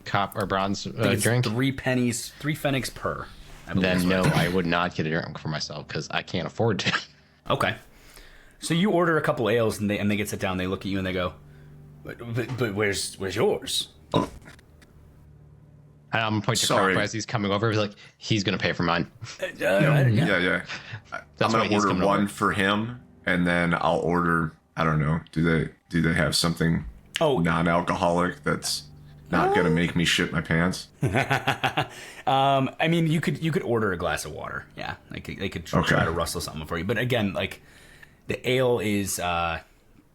cop or bronze drink? 3 pennies, 3 pfennigs per. Then no, I would not get a drink for myself because I can't afford to. Okay. So you order a couple ales and they get sit down. They look at you and they go, "But where's yours?" Oh. I'm pointing to Kroppa as he's coming over. Like he's gonna pay for mine. Yeah. I'm gonna order one for him, and then I'll order. I don't know. Do they have something non-alcoholic that's not gonna make me shit my pants? I mean, you could order a glass of water. Yeah, they could try to rustle something for you. But again, like the ale is,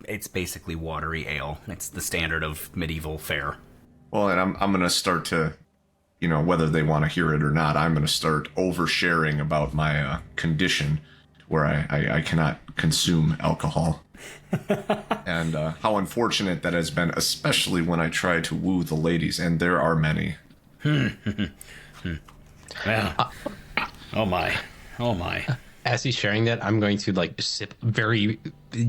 it's basically watery ale. It's the standard of medieval fare. Well, and I'm gonna start to, whether they want to hear it or not, I'm gonna start oversharing about my condition, where I cannot consume alcohol. And how unfortunate that has been, especially when I try to woo the ladies, and there are many. Well, oh my. As he's sharing that, I'm going to sip very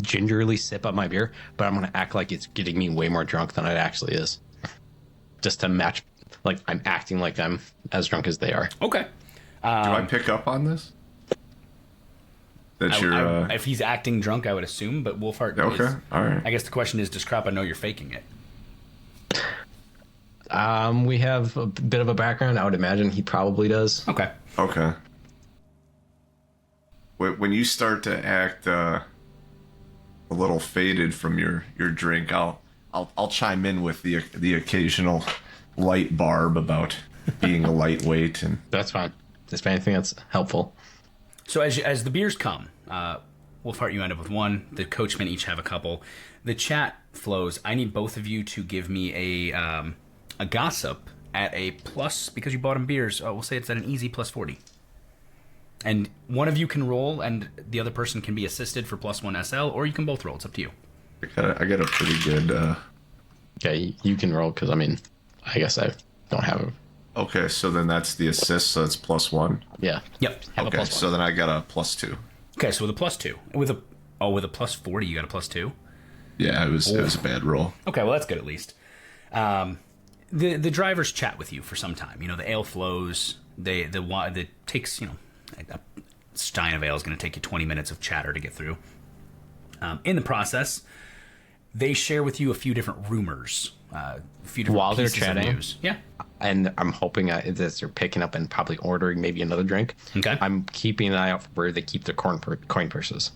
gingerly sip up my beer, but I'm going to act like it's getting me way more drunk than it actually is, just to match. Like I'm acting like I'm as drunk as they are. Okay. Do I pick up on this? That you're. If he's acting drunk, I would assume, but Wolfhart. Okay. All right. I guess the question is, does Kroppa know you're faking it? We have a bit of a background. I would imagine he probably does. Okay. When you start to act a little faded from your drink, I'll chime in with the occasional light barb about being a lightweight, and that's fine. If anything, that's helpful. So as the beers come, Wolfhart, you end up with 1. The coachmen each have a couple. The chat flows. I need both of you to give me a gossip at a plus, because you bought them beers. We'll say it's at an easy plus 40. And one of you can roll, and the other person can be assisted for +1 SL, or you can both roll. It's up to you. I got a pretty good. Yeah, you can roll because I guess I don't have a. Okay, so then that's the assist, so it's +1. Yeah. Yep. Have okay, a +1. so then I got a +2. Okay, so with a +2, with a +40, you got a +2. Yeah, it was a bad roll. Okay, well that's good at least. The drivers chat with you for some time. The ale flows. It takes a stein of ale is going to take you 20 minutes of chatter to get through. In the process, they share with you a few different rumors, a few different while they're pieces of chatting. news. Yeah. And I'm hoping that they're picking up and probably ordering maybe another drink. Okay. I'm keeping an eye out for where they keep their coin purses.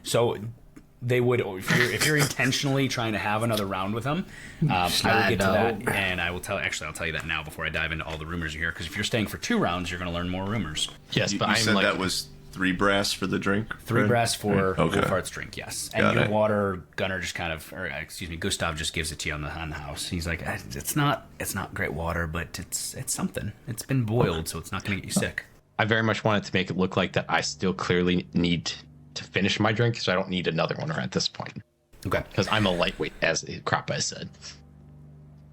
So they would, if you're intentionally trying to have another round with them, I will get to that, and I'll tell you that now before I dive into all the rumors you hear. Because if you're staying for 2 rounds, you're going to learn more rumors. Yes, but you I'm said like that was 3 brass for the drink. 3 brass for Okay. Wolfhart's drink, yes. And Got your it. water, Gunnar just Gustav just gives it to you on the house. He's like, it's not great water, but it's something. It's been boiled, so it's not going to get you sick. I very much wanted to make it look like that I still clearly need to finish my drink, so I don't need another one at this point. Okay. Because I'm a lightweight, as Kroppa said.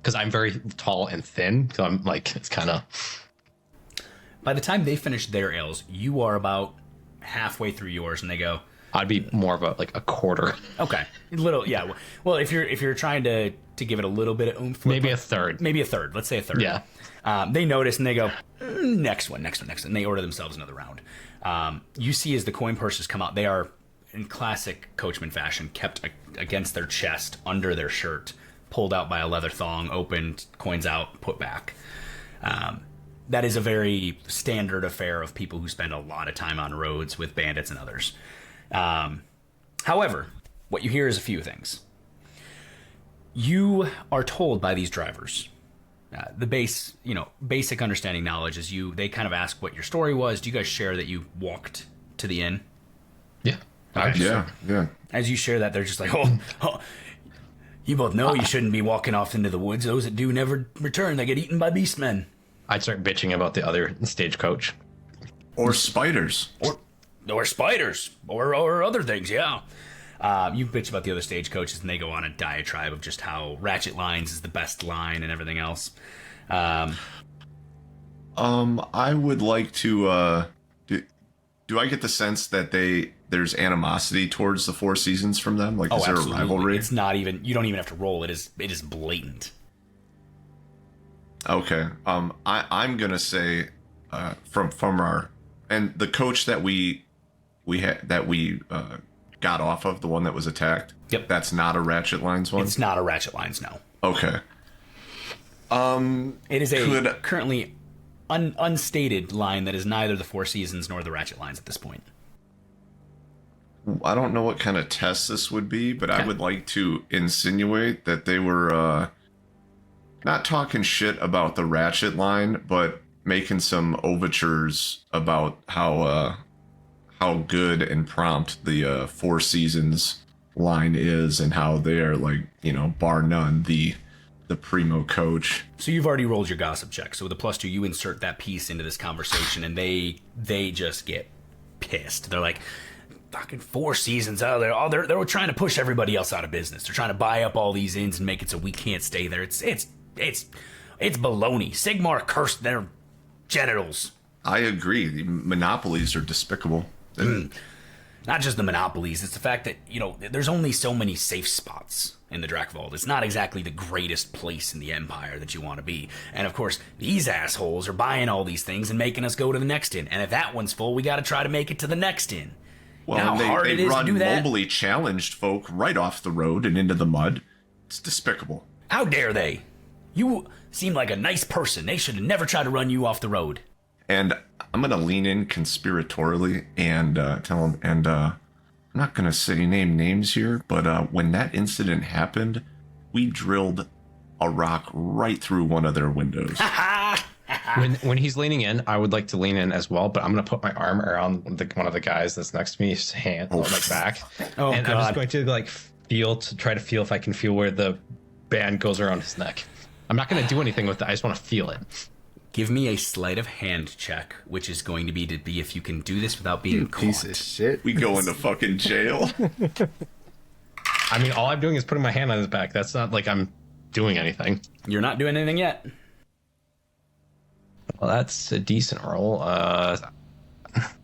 Because I'm very tall and thin, so I'm like, it's kind of. By the time they finish their ales, you are about halfway through yours, and they go, I'd be more of a quarter. okay, little, yeah. Well, if you're trying to give it a little bit of oomph, Maybe a third. maybe a third. Let's say a third. Yeah. They notice and they go, Next one. And they order themselves another round. You see as the coin purses come out, they are, in classic Coachman fashion, kept against their chest, under their shirt, pulled out by a leather thong, opened, coins out, put back. That is a very standard affair of people who spend a lot of time on roads with bandits and others. However, what you hear is a few things. You are told by these drivers, the basic understanding knowledge is they kind of ask what your story was. Do you guys share that you walked to the inn? Yeah. Yeah. As you share that, they're just like, oh, you both know you shouldn't be walking off into the woods. Those that do never return. They get eaten by beastmen. I'd start bitching about the other stagecoach. Or spiders. Or spiders. Or other things, yeah. You bitch about the other stagecoaches, and they go on a diatribe of just how Ratchett Lines is the best line and everything else. I would like to. Do I get the sense that there's animosity towards the Four Seasons from them? Like, is there absolutely. a rivalry? It's not even. You don't even have to roll. It is blatant. Okay. I'm gonna say, from our and the coach that we got off of, the one that was attacked. Yep. That's not a Ratchett Lines one. It's not a Ratchett Lines, no. Okay. It is a currently unstated line that is neither the Four Seasons nor the Ratchett Lines at this point. I don't know what kind of test this would be, but okay. I would like to insinuate that they were not talking shit about the Ratchett line, but making some overtures about how good and prompt the Four Seasons line is, and how they're, like, bar none, the primo coach. So you've already rolled your gossip check. So with a +2, you insert that piece into this conversation, and they just get pissed. They're like, fucking Four Seasons out there. They're trying to push everybody else out of business. They're trying to buy up all these inns and make it so we can't stay there. It's baloney. Sigmar cursed their genitals. I agree. The monopolies are despicable. Not just the monopolies. It's the fact that, there's only so many safe spots in the Drakvault. It's not exactly the greatest place in the Empire that you want to be. And of course, these assholes are buying all these things and making us go to the next inn. And if that one's full, we got to try to make it to the next inn. Well, they run mobily challenged folk right off the road and into the mud. It's despicable. How dare they? You seem like a nice person. They should have never tried to run you off the road. And I'm going to lean in conspiratorially and tell them, and I'm not going to name names here, but when that incident happened, we drilled a rock right through one of their windows. When he's leaning in, I would like to lean in as well, but I'm going to put my arm around one of the guys that's next to me, his hand on my back. Oh, and God. I'm just going to try to feel if I can feel where the band goes around his neck. I'm not going to do anything with it. I just want to feel it. Give me a sleight of hand check, which is going to be if you can do this without being caught. Piece of shit. We go into fucking jail. I mean, all I'm doing is putting my hand on his back. That's not like I'm doing anything. You're not doing anything yet. Well, that's a decent roll.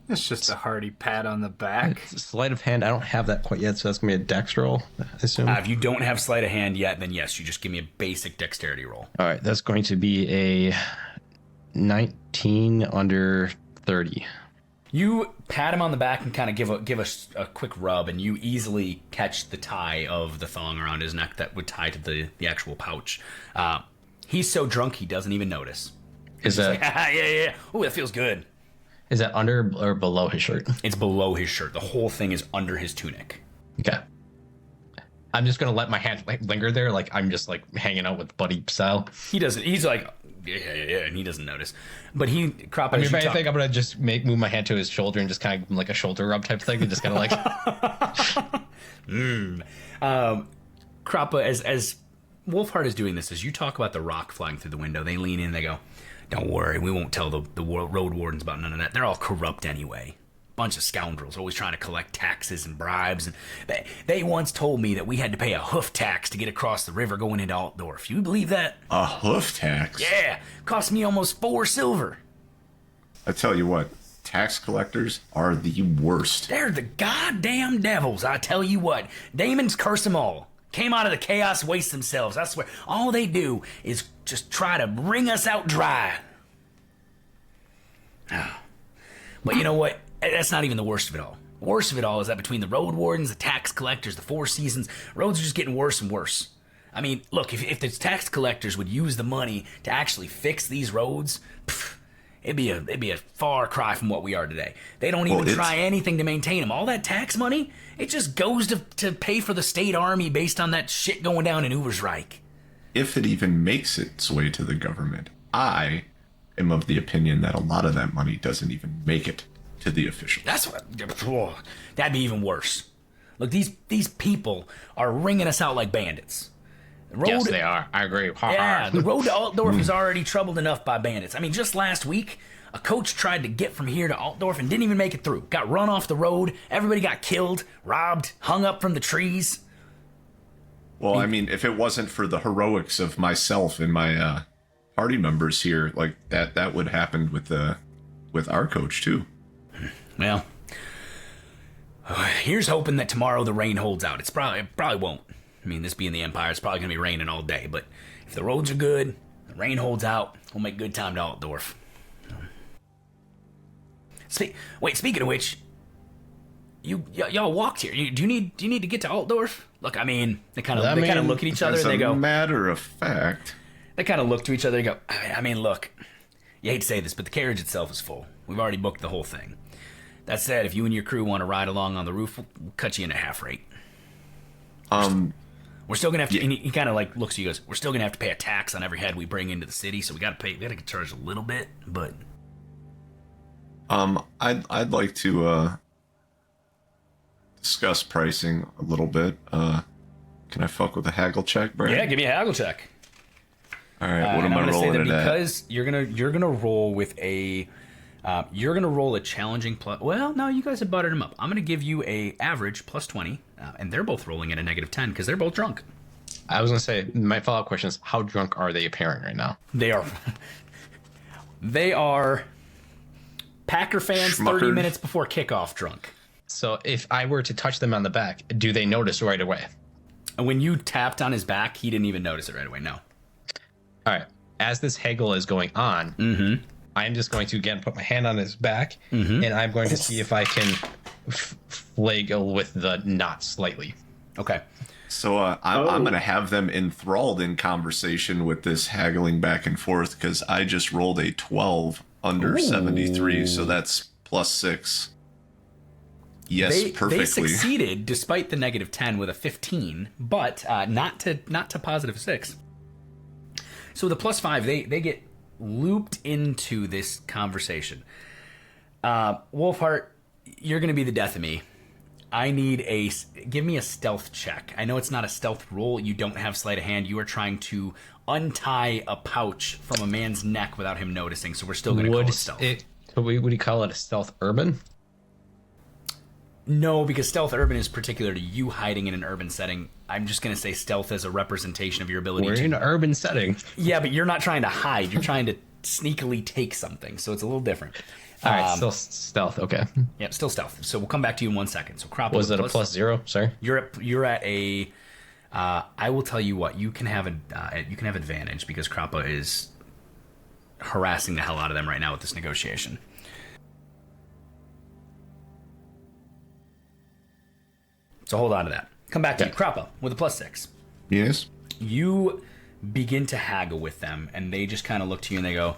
It's just a hearty pat on the back. Sleight of hand, I don't have that quite yet, so that's going to be a dex roll, I assume. If you don't have sleight of hand yet, then yes, you just give me a basic dexterity roll. All right, that's going to be a 19 under 30. You pat him on the back and kind of give us a quick rub, and you easily catch the tie of the thong around his neck that would tie to the actual pouch. He's so drunk he doesn't even notice. Is that yeah? Ooh, that feels good. Is that under or below his shirt? It's below his shirt. The whole thing is under his tunic. Okay. I'm just gonna let my hand linger there, like I'm just like hanging out with buddy style. He doesn't. He's like, yeah, and he doesn't notice. But Kroppa. I mean, if anything, I'm gonna just move my hand to his shoulder and just kind of like a shoulder rub type thing, and just kind of like. Kroppa, as Wolfhart is doing this, as you talk about the rock flying through the window, they lean in. They go, "Don't worry, we won't tell the road wardens about none of that. They're all corrupt anyway. Bunch of scoundrels, always trying to collect taxes and bribes. And they once told me that we had to pay a hoof tax to get across the river going into Altdorf. You believe that? A hoof tax? Yeah, cost me almost 4 silver. I tell you what, tax collectors are the worst. They're the goddamn devils, I tell you what. Demons curse them all. Came out of the chaos waste themselves, I swear. All they do is just try to wring us out dry. But you know what? That's not even the worst of it all. The worst of it all is that between the road wardens, the tax collectors, the Four Seasons, roads are just getting worse and worse. I mean, look, if the tax collectors would use the money to actually fix these roads, it'd be a far cry from what we are today. They don't even try anything to maintain them. All that tax money, it just goes to pay for the state army based on that shit going down in Ubersreich. If it even makes its way to the government, I am of the opinion that a lot of that money doesn't even make it to the officials. That's what. That'd be even worse. Look, these people are ringing us out like bandits. Yes, they are. I agree. Yeah, the road to Altdorf is already troubled enough by bandits. I mean, just last week, a coach tried to get from here to Altdorf and didn't even make it through. Got run off the road. Everybody got killed, robbed, hung up from the trees. Well, I mean, if it wasn't for the heroics of myself and my party members here, like that would happen with our coach too. Well, here's hoping that tomorrow the rain holds out. It probably won't. I mean, this being the Empire, it's probably going to be raining all day. But if the roads are good, the rain holds out, we'll make good time to Altdorf. Speaking of which, y'all walked here. Do you need to get to Altdorf? Look, I mean, they kind of look at each other and they go. As a matter of fact, they kind of look to each other and go. I mean, look, you hate to say this, but the carriage itself is full. We've already booked the whole thing. That said, if you and your crew want to ride along on the roof, we'll cut you in at half rate. We're still gonna have to. He kind of like looks at you, goes, "We're still gonna have to pay a tax on every head we bring into the city, so we gotta get charged a little bit." But I'd like to discuss pricing a little bit. Can I fuck with a haggle check, Brad? yeah, give me a haggle check. All right, what am I rolling it at? Because you're gonna roll with a. You're going to roll a challenging plus... Well, no, you guys have buttered them up. I'm going to give you a average plus 20, and they're both rolling at a negative 10 because they're both drunk. I was going to say, my follow-up question is, how drunk are they appearing right now? They are... They are Packer fans 30 minutes before kickoff drunk. So if I were to touch them on the back, do they notice right away? And when you tapped on his back, he didn't even notice it right away, no. All right. As this haggle is going on... I'm just going to, again, put my hand on his back, and I'm going to see if I can flagel with the knot slightly. Okay. So I'm going to have them enthralled in conversation with this haggling back and forth because I just rolled a 12 under 73, so that's plus 6. Yes, perfectly. They succeeded despite the negative 10 with a 15, but not to positive 6. So the plus 5, they get looped into this conversation. Wolfhart, you're going to be the death of me. Give me a stealth check. I know it's not a stealth roll. You don't have sleight of hand. You are trying to untie a pouch from a man's neck without him noticing. So we're still going to call it stealth. Would you call it a stealth urban? No, because stealth urban is particular to you hiding in an urban setting. I'm just going to say stealth as a representation of your ability We're in an urban setting. Yeah, but you're not trying to hide. You're trying to sneakily take something. So it's a little different. All right, still stealth. Okay. Yeah, still stealth. So we'll come back to you in 1 second. So Kroppa was it a plus 0? Sorry. You're at a. I will tell you what, you can have advantage because Kroppa is harassing the hell out of them right now with this negotiation. So hold on to that. Come back to you, Kroppa, with a plus 6. Yes. You begin to haggle with them, and they just kind of look to you and they go,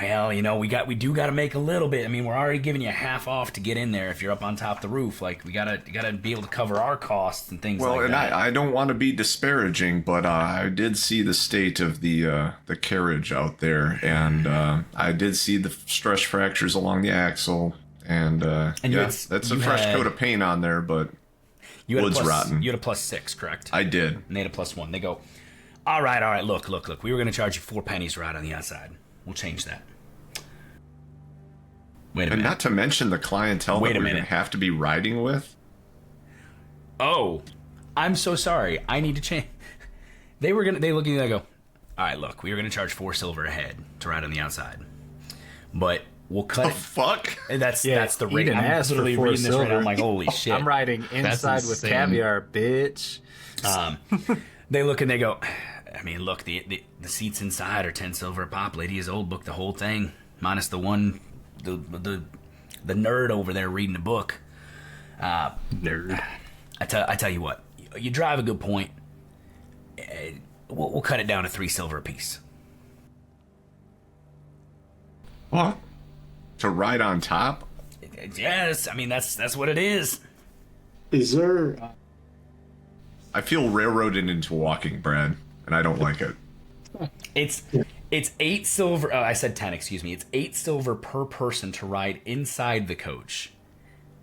"Well, you know, we do got to make a little bit. I mean, we're already giving you half off to get in there if you're up on top of the roof. Like, you gotta be able to cover our costs and things like that." Well, and I don't want to be disparaging, but I did see the state of the carriage out there, and I did see the stress fractures along the axle, and that's a fresh coat of paint on there, but wood's rotten. You had a plus 6, correct? I did. And they had a plus 1. They go, all right, look. We were going to charge you 4 pennies right on the outside. We'll change that. Wait a minute. And not to mention the clientele that we're going to have to be riding with. Oh, I'm so sorry. I need to change. They look at you and they go, all right, look, we were going to charge 4 silver a head to ride on the outside. But we'll cut it. Fuck? That's the rate. I'm literally reading this right now. I'm like, holy shit. I'm riding inside with caviar, bitch. They look and they go, I mean, look, the seats inside are 10 silver a pop. Lady is old. Book the whole thing, minus the one, the the nerd over there reading a book. Nerd. I tell you what, you drive a good point. We'll cut it down to 3 silver apiece. What? To ride on top? Yes, I mean that's what it is. Is there? I feel railroaded into walking, Brad, and I don't like it. It's 8 silver. Oh, I said 10. Excuse me. It's 8 silver per person to ride inside the coach,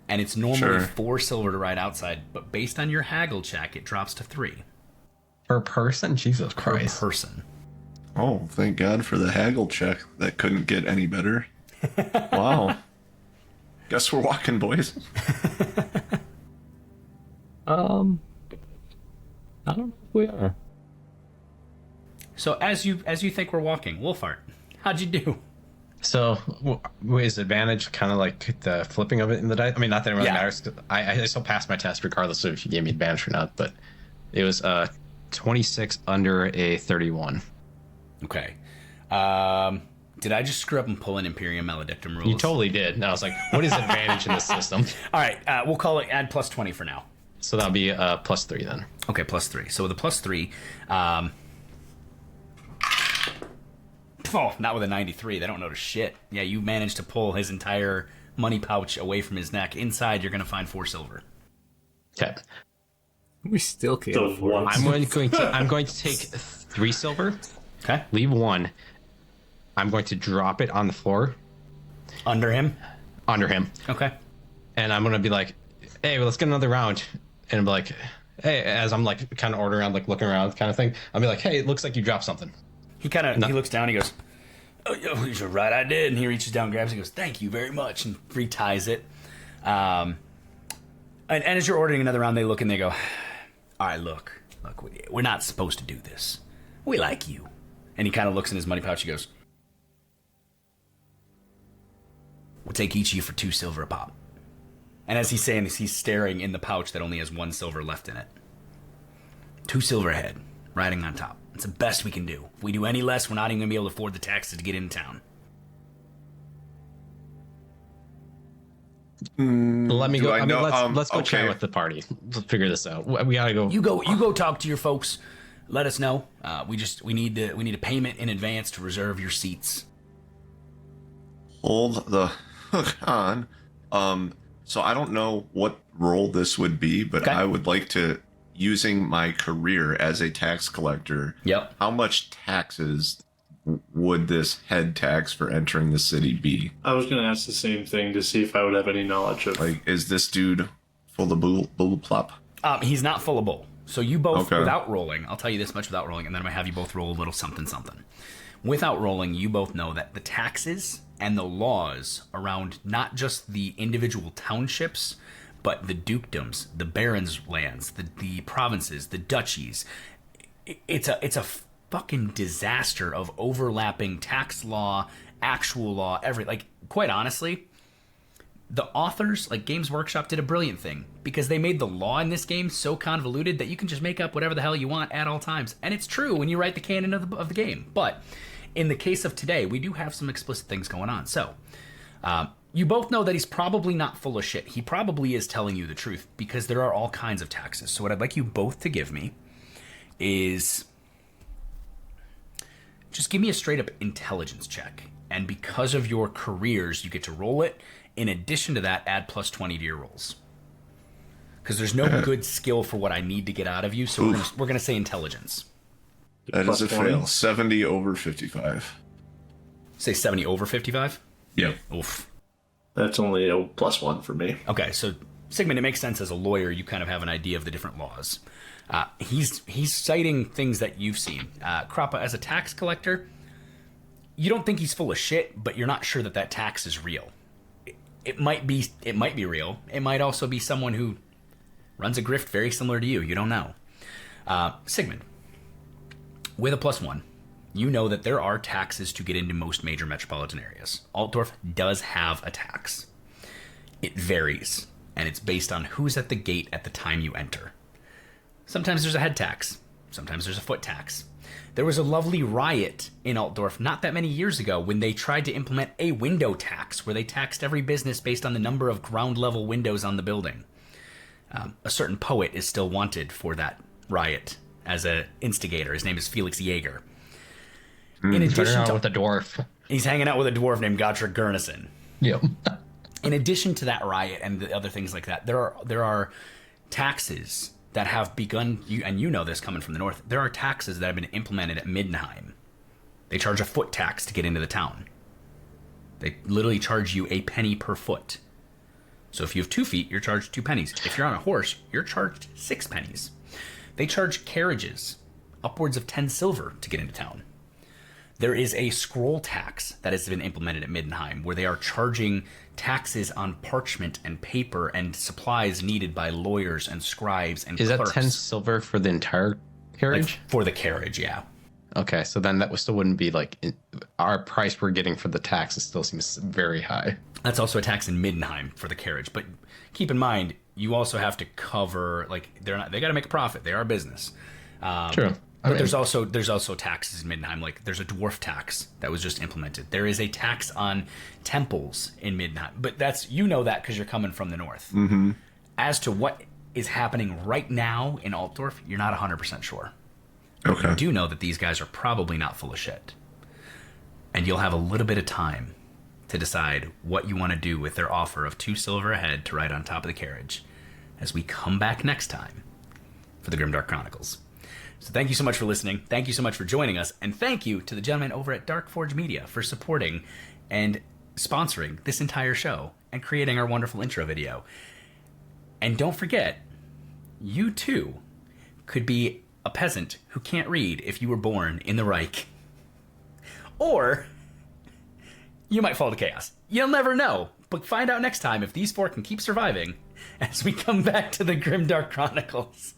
and it's normally 4 silver to ride outside. But based on your haggle check, it drops to 3 Per person? Jesus Christ. per person. Oh, thank God for the haggle check. That couldn't get any better. Wow. Guess we're walking, boys. I don't know if we are. So as you think we're walking, Wolfhart, how'd you do? So, is advantage kind of like the flipping of it in the dice? I mean, not that it really matters. 'Cause I still passed my test regardless of if you gave me advantage or not, but it was 26 under a 31. Okay. Did I just screw up and pull in Imperium Maledictum rules? You totally did. And I was like, what is advantage in this system? All right, we'll call it add plus 20 for now. So that'll be plus 3 then. Okay, plus 3. So with a plus 3, not with a 93. They don't notice shit. Yeah, you managed to pull his entire money pouch away from his neck. Inside, you're going to find 4 silver. Okay. We still can't So afford one- it. I'm going to take 3 silver, Okay. leave 1. I'm going to drop it on the floor Under him. under him. Okay. And I'm going to be like, hey, well, let's get another round. And be like, hey, as I'm like kind of ordering around, like looking around kind of thing, I'll be like, hey, it looks like you dropped something. He he looks down. He goes, "Oh, you're right. I did." And he reaches down, grabs it, and goes, "Thank you very much," and reties it. And as you're ordering another round, they look and they go, "All right, look, we're not supposed to do this. We like you." And he kind of looks in his money pouch. He goes, "We'll take each of you for 2 silver a pop." And as he's saying this, he's staring in the pouch that only has 1 silver left in it. 2 silver ahead, riding on top. It's the best we can do. If we do any less, we're not even going to be able to afford the taxes to get in town. Let me go. I mean, know- let's go chat okay. with the party. Let's figure this out. We gotta go. You go talk to your folks. Let us know. We need a payment in advance to reserve your seats. Hold the hook on. So I don't know what role this would be, but Okay. I would like to, using my career as a tax collector, Yep. how much taxes would this head tax for entering the city be? I was going to ask the same thing to see if I would have any knowledge of. Like, is this dude full of bull plop? He's not full of bull. So you both, Okay. without rolling, I'll tell you this much without rolling, and then I'm going to have you both roll a little something. Without rolling, you both know that the taxes and the laws around not just the individual townships, but the dukedoms, the barons' lands, the provinces, the duchies, it's a fucking disaster of overlapping tax law, actual law, quite honestly, the authors, like Games Workshop, did a brilliant thing because they made the law in this game so convoluted that you can just make up whatever the hell you want at all times. And it's true when you write the canon of the game. But in the case of today, we do have some explicit things going on. So, you both know that he's probably not full of shit. He probably is telling you the truth because there are all kinds of taxes. So what I'd like you both to give me is just give me a straight up intelligence check. And because of your careers, you get to roll it. In addition to that, add plus 20 to your rolls. Because there's no good skill for what I need to get out of you, so we're gonna say intelligence. That Plus is a 20. fail. 70 over 55. Say 70 over 55? Yep. Oof. That's only a +1 for me. Okay, so Segemund, it makes sense as a lawyer, you kind of have an idea of the different laws. He's citing things that you've seen. Kroppa, as a tax collector, you don't think he's full of shit, but you're not sure that tax is real. It might be real. It might also be someone who runs a grift very similar to you. You don't know. Segemund, with a +1, you know that there are taxes to get into most major metropolitan areas. Altdorf does have a tax. It varies, and it's based on who's at the gate at the time you enter. Sometimes there's a head tax. Sometimes there's a foot tax. There was a lovely riot in Altdorf not that many years ago when they tried to implement a window tax, where they taxed every business based on the number of ground level windows on the building. A certain poet is still wanted for that riot as an instigator. His name is Felix Jaeger. In addition to, with a dwarf. he's hanging out with a dwarf named Gottfried Gurnissen. Yep. In addition to that riot and the other things like that, there are taxes that have begun, and you know this coming from the north, there are taxes that have been implemented at Middenheim. They charge a foot tax to get into the town. They literally charge you a penny per foot. So if you have 2 feet, you're charged 2 pennies. If you're on a horse, you're charged 6 pennies. They charge carriages upwards of 10 silver to get into town. There is a scroll tax that has been implemented at Middenheim, where they are charging taxes on parchment and paper and supplies needed by lawyers and scribes and Is clerks. that 10 silver for the entire carriage? Like, for the carriage, yeah. Okay, so then that still wouldn't be like our price we're getting for the tax. It still seems very high. That's also a tax in Middenheim for the carriage. But keep in mind, you also have to cover, like, they got to make a profit. They are a business. True. But there's also taxes in Middenheim. Like, there's a dwarf tax that was just implemented. There is a tax on temples in Middenheim. But that's, you know that because you're coming from the north. Mm-hmm. As to what is happening right now in Altdorf, you're not 100% sure. Okay. You do know that these guys are probably not full of shit. And you'll have a little bit of time to decide what you want to do with their offer of 2 silver a head to ride on top of the carriage as we come back next time for the Grimdark Chronicles. So thank you so much for listening. Thank you so much for joining us. And thank you to the gentlemen over at Dark Forge Media for supporting and sponsoring this entire show and creating our wonderful intro video. And don't forget, you too could be a peasant who can't read if you were born in the Reich. Or you might fall to chaos. You'll never know. But find out next time if these 4 can keep surviving as we come back to the Grimdark Chronicles.